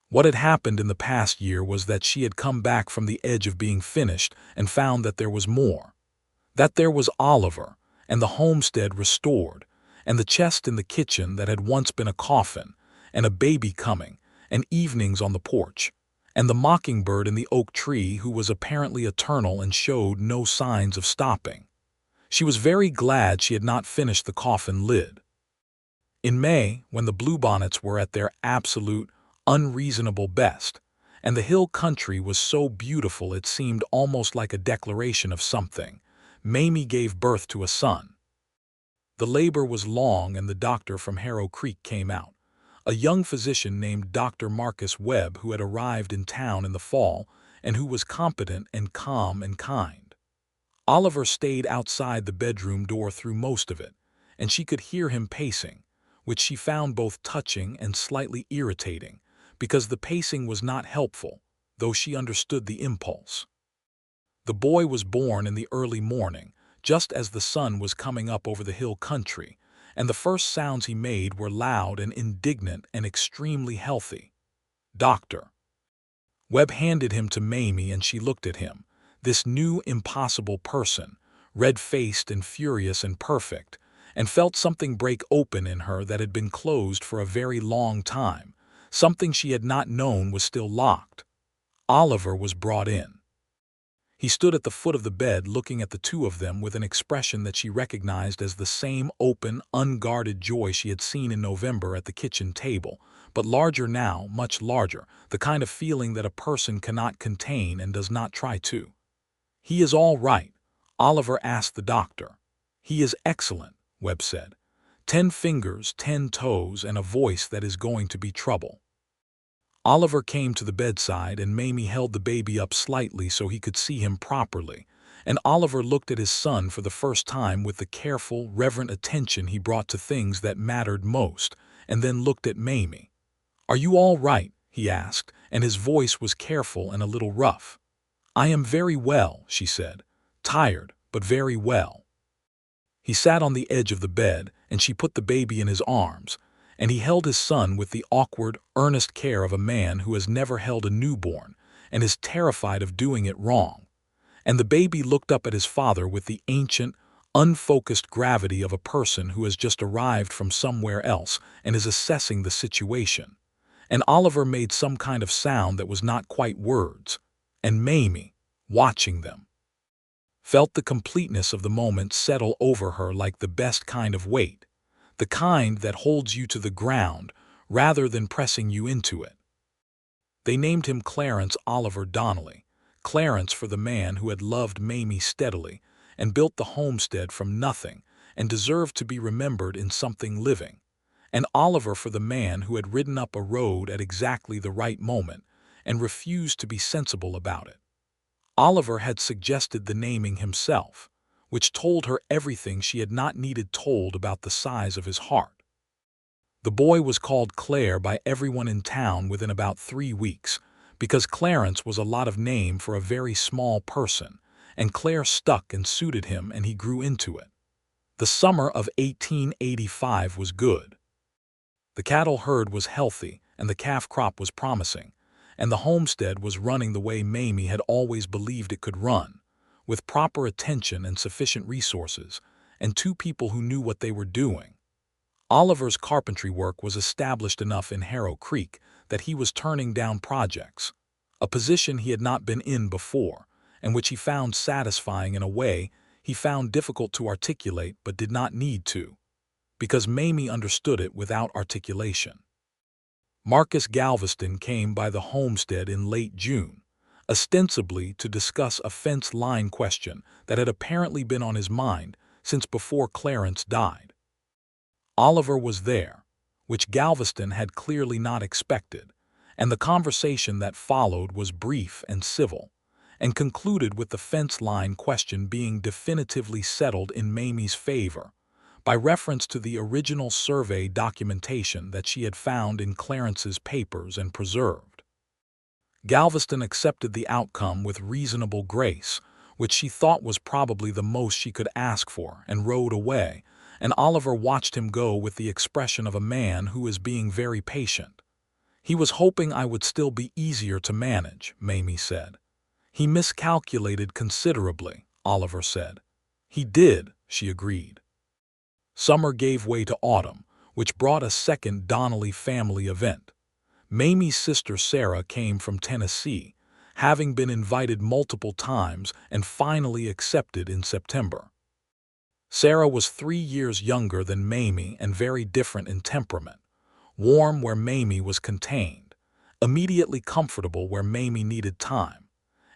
What had happened in the past year was that she had come back from the edge of being finished and found that there was more, that there was Oliver, and the homestead restored, and the chest in the kitchen that had once been a coffin, and a baby coming, and evenings on the porch, and the mockingbird in the oak tree who was apparently eternal and showed no signs of stopping. She was very glad she had not finished the coffin lid. In May, when the bluebonnets were at their absolute, unreasonable best, and the hill country was so beautiful it seemed almost like a declaration of something, Mamie gave birth to a son. The labor was long, and the doctor from Harrow Creek came out, a young physician named Dr. Marcus Webb, who had arrived in town in the fall and who was competent and calm and kind. Oliver stayed outside the bedroom door through most of it, and she could hear him pacing, which she found both touching and slightly irritating, because the pacing was not helpful, though she understood the impulse. The boy was born in the early morning, just as the sun was coming up over the hill country, and the first sounds he made were loud and indignant and extremely healthy. "Doctor." Webb handed him to Mamie, and she looked at him, this new impossible person, red-faced and furious and perfect, and felt something break open in her that had been closed for a very long time, something she had not known was still locked. Oliver was brought in. He stood at the foot of the bed looking at the two of them with an expression that she recognized as the same open, unguarded joy she had seen in November at the kitchen table, but larger now, much larger, the kind of feeling that a person cannot contain and does not try to. "He is all right," Oliver asked the doctor. "He is excellent," Webb said. 10 fingers, 10 toes, and a voice that is going to be trouble. Oliver came to the bedside, and Mamie held the baby up slightly so he could see him properly, and Oliver looked at his son for the first time with the careful, reverent attention he brought to things that mattered most, and then looked at Mamie. "Are you all right?" he asked, and his voice was careful and a little rough. "I am very well," she said. "Tired, but very well." He sat on the edge of the bed, and she put the baby in his arms, and he held his son with the awkward, earnest care of a man who has never held a newborn and is terrified of doing it wrong. And the baby looked up at his father with the ancient, unfocused gravity of a person who has just arrived from somewhere else and is assessing the situation. And Oliver made some kind of sound that was not quite words, and Mamie, watching them, felt the completeness of the moment settle over her like the best kind of weight, the kind that holds you to the ground rather than pressing you into it. They named him Clarence Oliver Donnelly, Clarence for the man who had loved Mamie steadily and built the homestead from nothing and deserved to be remembered in something living, and Oliver for the man who had ridden up a road at exactly the right moment and refused to be sensible about it. Oliver had suggested the naming himself, which told her everything she had not needed told about the size of his heart. The boy was called Claire by everyone in town within about 3 weeks, because Clarence was a lot of name for a very small person, and Claire stuck and suited him, and he grew into it. The summer of 1885 was good. The cattle herd was healthy, and the calf crop was promising, and the homestead was running the way Mamie had always believed it could run, with proper attention and sufficient resources, and 2 people who knew what they were doing. Oliver's carpentry work was established enough in Harrow Creek that he was turning down projects, a position he had not been in before, and which he found satisfying in a way he found difficult to articulate but did not need to, because Mamie understood it without articulation. Marcus Galveston came by the homestead in late June, ostensibly to discuss a fence line question that had apparently been on his mind since before Clarence died. Oliver was there, which Galveston had clearly not expected, and the conversation that followed was brief and civil, and concluded with the fence line question being definitively settled in Mamie's favor, by reference to the original survey documentation that she had found in Clarence's papers and preserved. Galveston accepted the outcome with reasonable grace, which she thought was probably the most she could ask for, and rode away, and Oliver watched him go with the expression of a man who is being very patient. "He was hoping I would still be easier to manage," Mamie said. "He miscalculated considerably," Oliver said. "He did," she agreed. Summer gave way to autumn, which brought a second Donnelly family event. Mamie's sister Sarah came from Tennessee, having been invited multiple times and finally accepted in September. Sarah was 3 years younger than Mamie and very different in temperament, warm where Mamie was contained, immediately comfortable where Mamie needed time,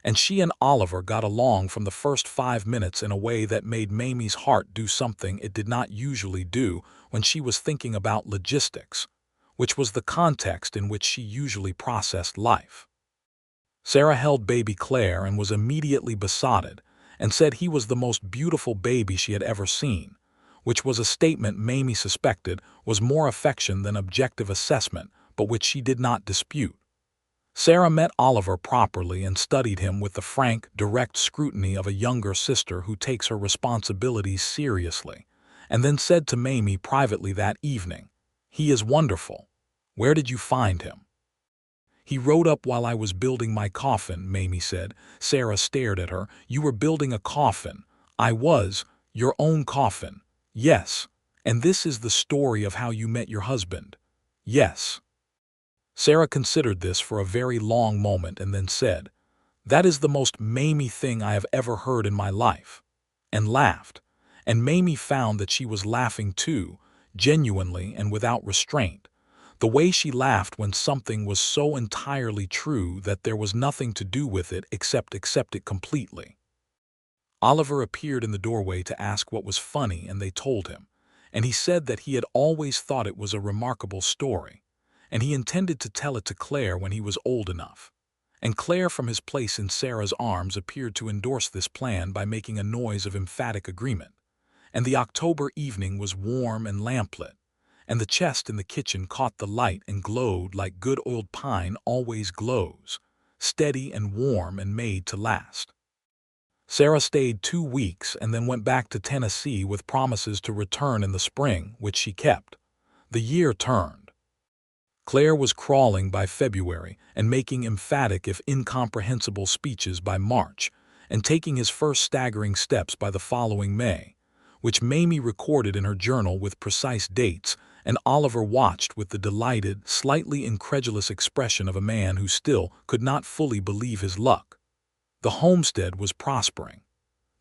and she and Oliver got along from the first 5 minutes in a way that made Mamie's heart do something it did not usually do when she was thinking about logistics, which was the context in which she usually processed life. Sarah held baby Claire and was immediately besotted, and said he was the most beautiful baby she had ever seen, which was a statement Mamie suspected was more affection than objective assessment, but which she did not dispute. Sarah met Oliver properly and studied him with the frank, direct scrutiny of a younger sister who takes her responsibilities seriously, and then said to Mamie privately that evening, "He is wonderful. Where did you find him?" "He rode up while I was building my coffin," Mamie said. Sarah stared at her. "You were building a coffin." "I was. Your own coffin." "Yes. And this is the story of how you met your husband." "Yes." Sarah considered this for a very long moment and then said, "That is the most Mamie thing I have ever heard in my life," and laughed. And Mamie found that she was laughing too, genuinely and without restraint, the way she laughed when something was so entirely true that there was nothing to do with it except accept it completely. Oliver appeared in the doorway to ask what was funny, and they told him, and he said that he had always thought it was a remarkable story, and he intended to tell it to Claire when he was old enough. And Claire, from his place in Sarah's arms, appeared to endorse this plan by making a noise of emphatic agreement. And the October evening was warm and lamplit, and the chest in the kitchen caught the light and glowed like good oiled pine always glows, steady and warm and made to last. Sarah stayed 2 weeks and then went back to Tennessee with promises to return in the spring, which she kept. The year turned. Claire was crawling by February and making emphatic if incomprehensible speeches by March, and taking his first staggering steps by the following May, which Mamie recorded in her journal with precise dates, and Oliver watched with the delighted, slightly incredulous expression of a man who still could not fully believe his luck. The homestead was prospering.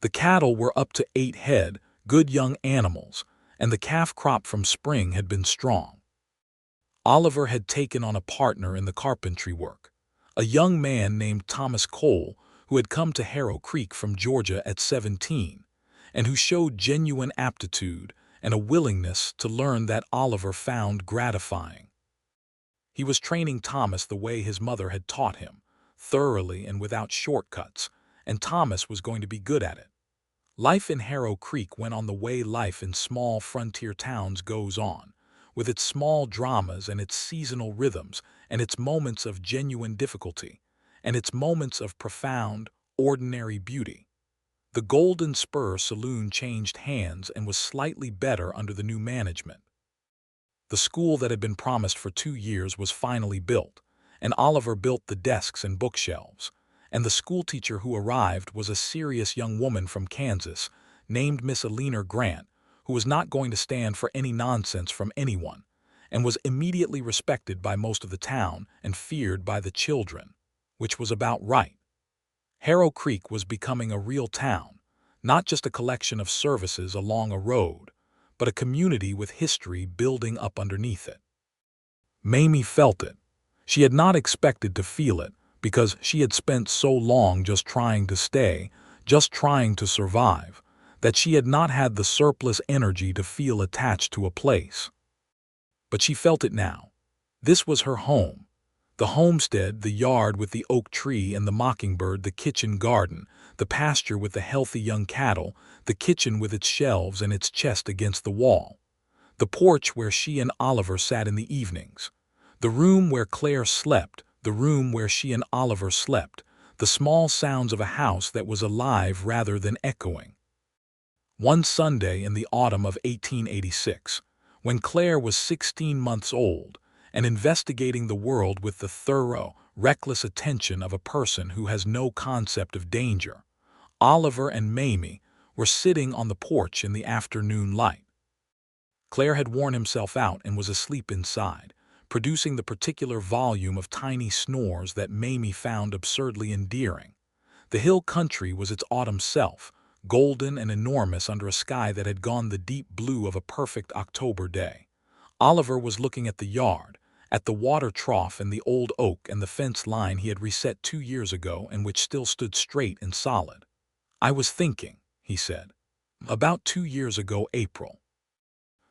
The cattle were up to 8 head, good young animals, and the calf crop from spring had been strong. Oliver had taken on a partner in the carpentry work, a young man named Thomas Cole, who had come to Harrow Creek from Georgia at 17, and who showed genuine aptitude and a willingness to learn that Oliver found gratifying. He was training Thomas the way his mother had taught him, thoroughly and without shortcuts, and Thomas was going to be good at it. Life in Harrow Creek went on the way life in small frontier towns goes on, with its small dramas and its seasonal rhythms and its moments of genuine difficulty and its moments of profound, ordinary beauty. The Golden Spur Saloon changed hands and was slightly better under the new management. The school that had been promised for 2 years was finally built, and Oliver built the desks and bookshelves, and the schoolteacher who arrived was a serious young woman from Kansas named Miss Eleanor Grant, who was not going to stand for any nonsense from anyone, and was immediately respected by most of the town and feared by the children, which was about right. Harrow Creek was becoming a real town, not just a collection of services along a road, but a community with history building up underneath it. Mamie felt it. She had not expected to feel it, because she had spent so long just trying to stay, just trying to survive, that she had not had the surplus energy to feel attached to a place. But she felt it now. This was her home. The homestead, the yard with the oak tree and the mockingbird, the kitchen garden, the pasture with the healthy young cattle, the kitchen with its shelves and its chest against the wall, the porch where she and Oliver sat in the evenings, the room where Claire slept, the room where she and Oliver slept, the small sounds of a house that was alive rather than echoing. One Sunday in the autumn of 1886, when Claire was 16 months old and investigating the world with the thorough, reckless attention of a person who has no concept of danger, Oliver and Mamie were sitting on the porch in the afternoon light. Claire had worn himself out and was asleep inside, producing the particular volume of tiny snores that Mamie found absurdly endearing. The hill country was its autumn self, golden and enormous under a sky that had gone the deep blue of a perfect October day. Oliver was looking at the yard, at the water trough and the old oak and the fence line he had reset 2 years ago and which still stood straight and solid. "I was thinking," he said, "about 2 years ago April.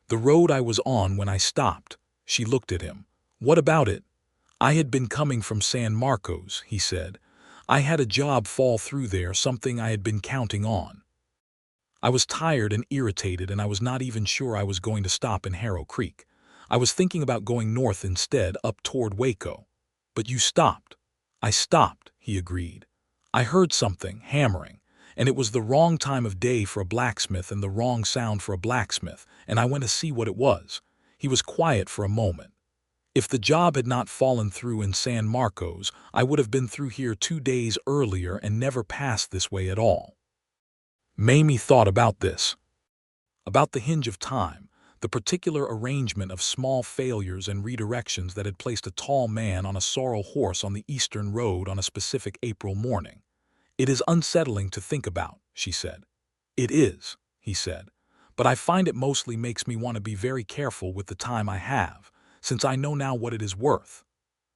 The road I was on when I stopped." She looked at him. "What about it?" "I had been coming from San Marcos," he said. "I had a job fall through there, something I had been counting on. I was tired and irritated, and I was not even sure I was going to stop in Harrow Creek. I was thinking about going north instead, up toward Waco." "But you stopped." "I stopped," he agreed. "I heard something hammering, and it was the wrong time of day for a blacksmith and the wrong sound for a blacksmith, and I went to see what it was." He was quiet for a moment. "If the job had not fallen through in San Marcos, I would have been through here 2 days earlier and never passed this way at all." Mamie thought about this, about the hinge of time, the particular arrangement of small failures and redirections that had placed a tall man on a sorrel horse on the eastern road on a specific April morning. "It is unsettling to think about," she said. "It is," he said, "but I find it mostly makes me want to be very careful with the time I have, since I know now what it is worth."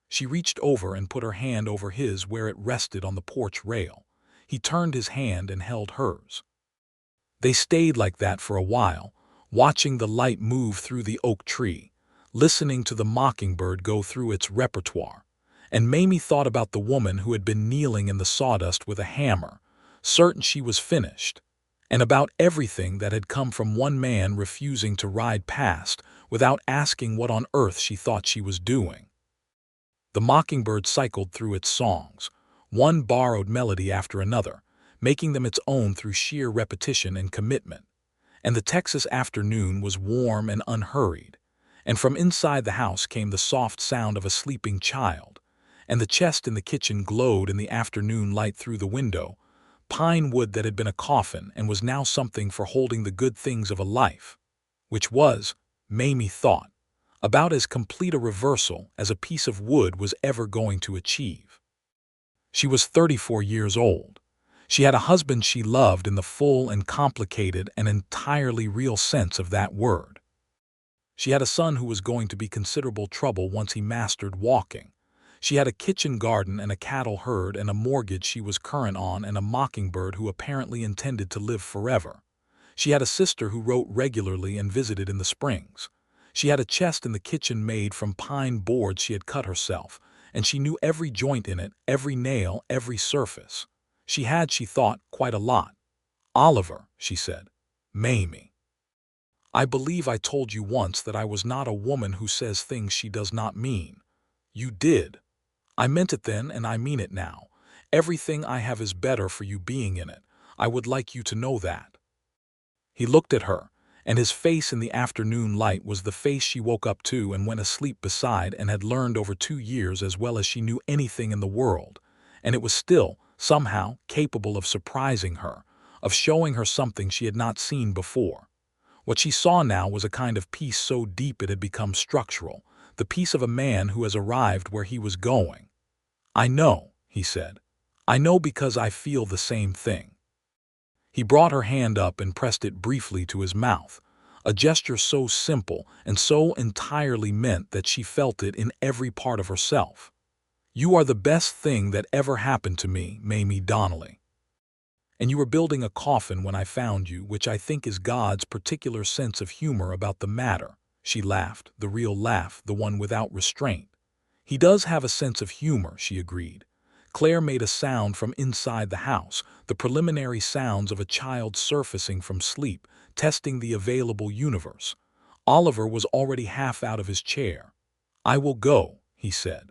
She reached over and put her hand over his where it rested on the porch rail. He turned his hand and held hers. They stayed like that for a while, watching the light move through the oak tree, listening to the mockingbird go through its repertoire. And Mamie thought about the woman who had been kneeling in the sawdust with a hammer, certain she was finished, and about everything that had come from one man refusing to ride past without asking what on earth she thought she was doing. The mockingbird cycled through its songs, one borrowed melody after another, making them its own through sheer repetition and commitment. And the Texas afternoon was warm and unhurried, and from inside the house came the soft sound of a sleeping child, and the chest in the kitchen glowed in the afternoon light through the window, pine wood that had been a coffin and was now something for holding the good things of a life, which was, Mamie thought, about as complete a reversal as a piece of wood was ever going to achieve. She was 34 years old. She had a husband she loved in the full and complicated and entirely real sense of that word. She had a son who was going to be considerable trouble once he mastered walking. She had a kitchen garden and a cattle herd and a mortgage she was current on and a mockingbird who apparently intended to live forever. She had a sister who wrote regularly and visited in the springs. She had a chest in the kitchen made from pine boards she had cut herself, and she knew every joint in it, every nail, every surface. She had, she thought, quite a lot. "Oliver," she said. "Mamie. I believe I told you once that I was not a woman who says things she does not mean. You did. I meant it then and I mean it now. Everything I have is better for you being in it. I would like you to know that." He looked at her, and his face in the afternoon light was the face she woke up to and went asleep beside and had learned over 2 years as well as she knew anything in the world, and it was still, somehow, capable of surprising her, of showing her something she had not seen before. What she saw now was a kind of peace so deep it had become structural, the peace of a man who has arrived where he was going. "I know," he said. "I know because I feel the same thing." He brought her hand up and pressed it briefly to his mouth, a gesture so simple and so entirely meant that she felt it in every part of herself. "You are the best thing that ever happened to me, Mamie Donnelly. And you were building a coffin when I found you, which I think is God's particular sense of humor about the matter." She laughed, the real laugh, the one without restraint. "He does have a sense of humor," she agreed. Claire made a sound from inside the house, the preliminary sounds of a child surfacing from sleep, testing the available universe. Oliver was already half out of his chair. "I will go," he said.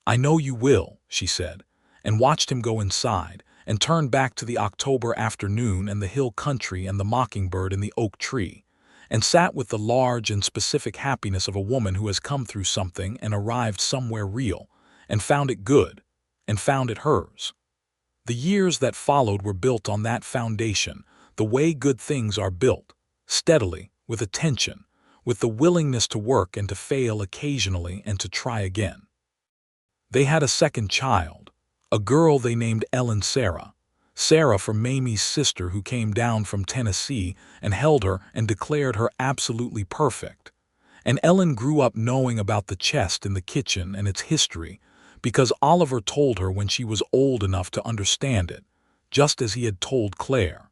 "I know you will," she said, and watched him go inside, and turn back to the October afternoon and the hill country and the mockingbird in the oak tree, and sat with the large and specific happiness of a woman who has come through something and arrived somewhere real, and found it good, and found it hers. The years that followed were built on that foundation, the way good things are built, steadily, with attention, with the willingness to work and to fail occasionally and to try again. They had a second child, a girl they named Ellen Sarah for Mamie's sister who came down from Tennessee and held her and declared her absolutely perfect. And Ellen grew up knowing about the chest in the kitchen and its history, because Oliver told her when she was old enough to understand it, just as he had told Claire.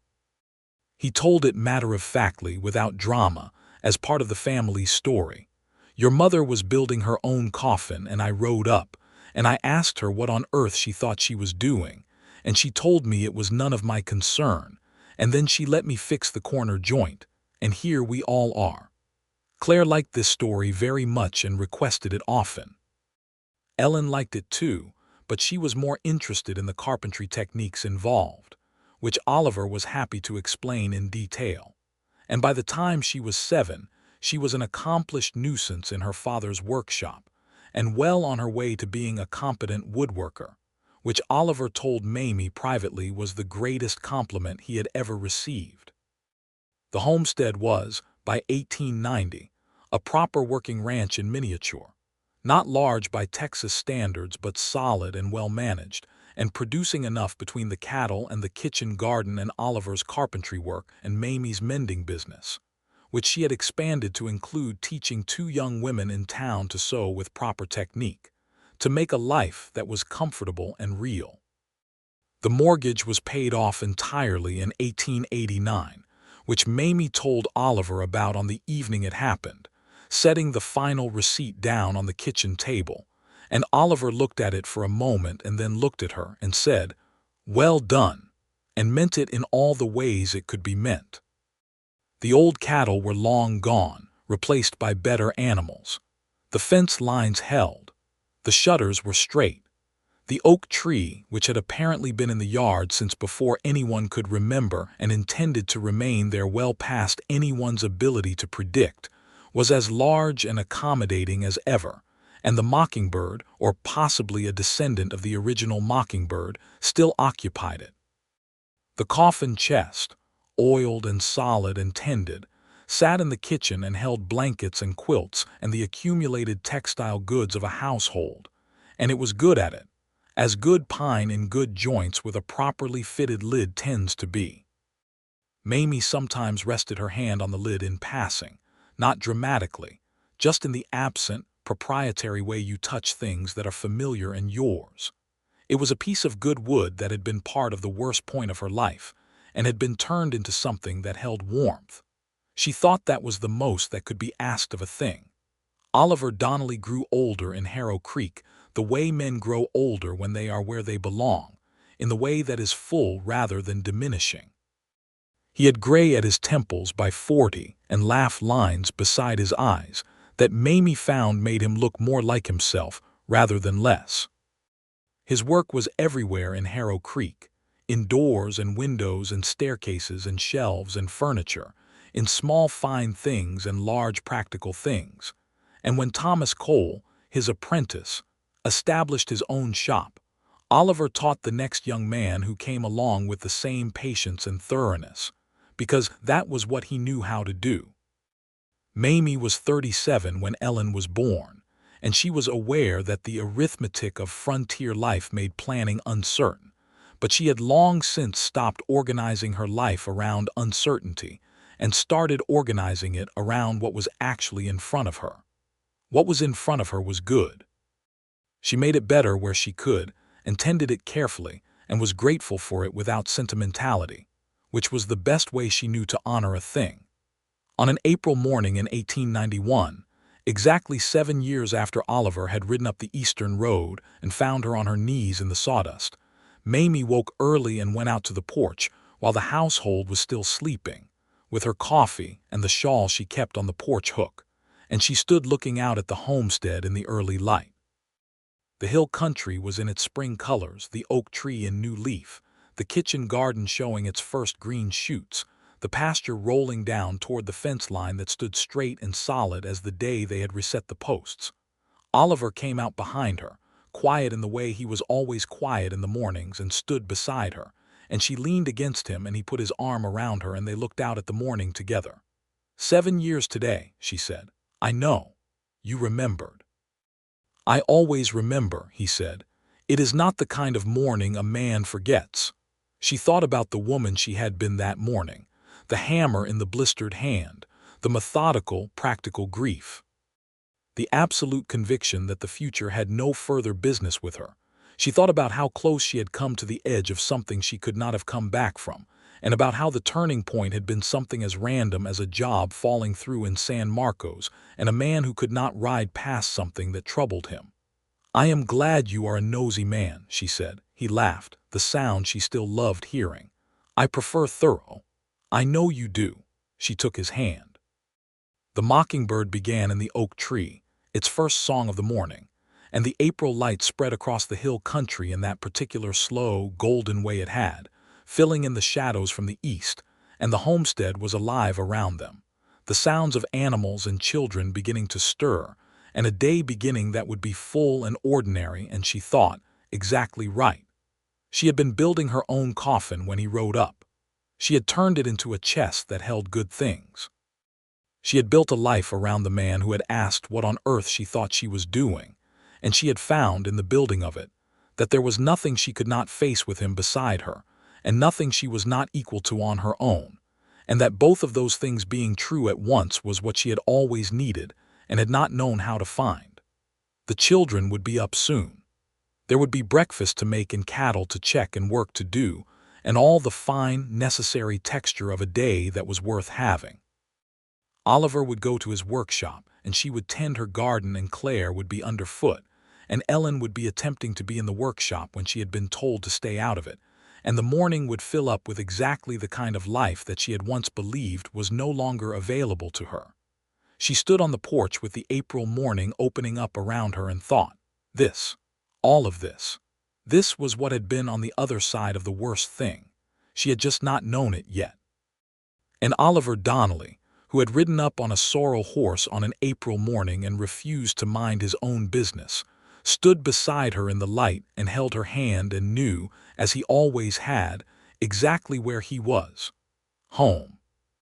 He told it matter-of-factly, without drama, as part of the family's story. "Your mother was building her own coffin and I rode up, and I asked her what on earth she thought she was doing, and she told me it was none of my concern, and then she let me fix the corner joint, and here we all are." Claire liked this story very much and requested it often. Ellen liked it too, but she was more interested in the carpentry techniques involved, which Oliver was happy to explain in detail. And by the time she was 7, she was an accomplished nuisance in her father's workshop, and well on her way to being a competent woodworker, which Oliver told Mamie privately was the greatest compliment he had ever received. The homestead was, by 1890, a proper working ranch in miniature. Not large by Texas standards, but solid and well-managed, and producing enough between the cattle and the kitchen garden and Oliver's carpentry work and Mamie's mending business, which she had expanded to include teaching 2 young women in town to sew with proper technique, to make a life that was comfortable and real. The mortgage was paid off entirely in 1889, which Mamie told Oliver about on the evening it happened, setting the final receipt down on the kitchen table. And Oliver looked at it for a moment and then looked at her and said, "Well done," and meant it in all the ways it could be meant. The old cattle were long gone, replaced by better animals. The fence lines held. The shutters were straight. The oak tree, which had apparently been in the yard since before anyone could remember and intended to remain there well past anyone's ability to predict, was as large and accommodating as ever, and the mockingbird, or possibly a descendant of the original mockingbird, still occupied it. The coffin chest, oiled and solid and tended, sat in the kitchen and held blankets and quilts and the accumulated textile goods of a household, and it was good at it, as good pine in good joints with a properly fitted lid tends to be. Mamie sometimes rested her hand on the lid in passing, not dramatically, just in the absent, proprietary way you touch things that are familiar and yours. It was a piece of good wood that had been part of the worst point of her life, and had been turned into something that held warmth. She thought that was the most that could be asked of a thing. Oliver Donnelly grew older in Harrow Creek, the way men grow older when they are where they belong, in the way that is full rather than diminishing. He had gray at his temples by 40 and laugh lines beside his eyes that Mamie found made him look more like himself rather than less. His work was everywhere in Harrow Creek, in doors and windows and staircases and shelves and furniture, in small fine things and large practical things. And when Thomas Cole, his apprentice, established his own shop, Oliver taught the next young man who came along with the same patience and thoroughness, because that was what he knew how to do. Mamie was 37 when Ellen was born, and she was aware that the arithmetic of frontier life made planning uncertain, but she had long since stopped organizing her life around uncertainty and started organizing it around what was actually in front of her. What was in front of her was good. She made it better where she could, and tended it carefully, and was grateful for it without sentimentality, which was the best way she knew to honor a thing. On an April morning in 1891, exactly 7 years after Oliver had ridden up the Eastern Road and found her on her knees in the sawdust, Mamie woke early and went out to the porch while the household was still sleeping, with her coffee and the shawl she kept on the porch hook, and she stood looking out at the homestead in the early light. The hill country was in its spring colors, the oak tree in new leaf, the kitchen garden showing its first green shoots, the pasture rolling down toward the fence line that stood straight and solid as the day they had reset the posts. Oliver came out behind her, quiet in the way he was always quiet in the mornings, and stood beside her, and she leaned against him and he put his arm around her and they looked out at the morning together. 7 years today, she said. I know. You remembered. I always remember, he said. It is not the kind of morning a man forgets. She thought about the woman she had been that morning, the hammer in the blistered hand, the methodical, practical grief, the absolute conviction that the future had no further business with her. She thought about how close she had come to the edge of something she could not have come back from, and about how the turning point had been something as random as a job falling through in San Marcos and a man who could not ride past something that troubled him. I am glad you are a nosy man, she said. He laughed, the sound she still loved hearing. I prefer thorough. I know you do. She took his hand. The mockingbird began in the oak tree, its first song of the morning, and the April light spread across the hill country in that particular slow, golden way it had, filling in the shadows from the east, and the homestead was alive around them, the sounds of animals and children beginning to stir, and a day beginning that would be full and ordinary, and she thought, exactly right. She had been building her own coffin when he rode up. She had turned it into a chest that held good things. She had built a life around the man who had asked what on earth she thought she was doing, and she had found in the building of it that there was nothing she could not face with him beside her, and nothing she was not equal to on her own, and that both of those things being true at once was what she had always needed and had not known how to find. The children would be up soon. There would be breakfast to make and cattle to check and work to do, and all the fine, necessary texture of a day that was worth having. Oliver would go to his workshop, and she would tend her garden, and Claire would be underfoot, and Ellen would be attempting to be in the workshop when she had been told to stay out of it, and the morning would fill up with exactly the kind of life that she had once believed was no longer available to her. She stood on the porch with the April morning opening up around her and thought, this, all of this was what had been on the other side of the worst thing. She had just not known it yet. And Oliver Donnelly, who had ridden up on a sorrel horse on an April morning and refused to mind his own business, stood beside her in the light and held her hand and knew, as he always had, exactly where he was. Home.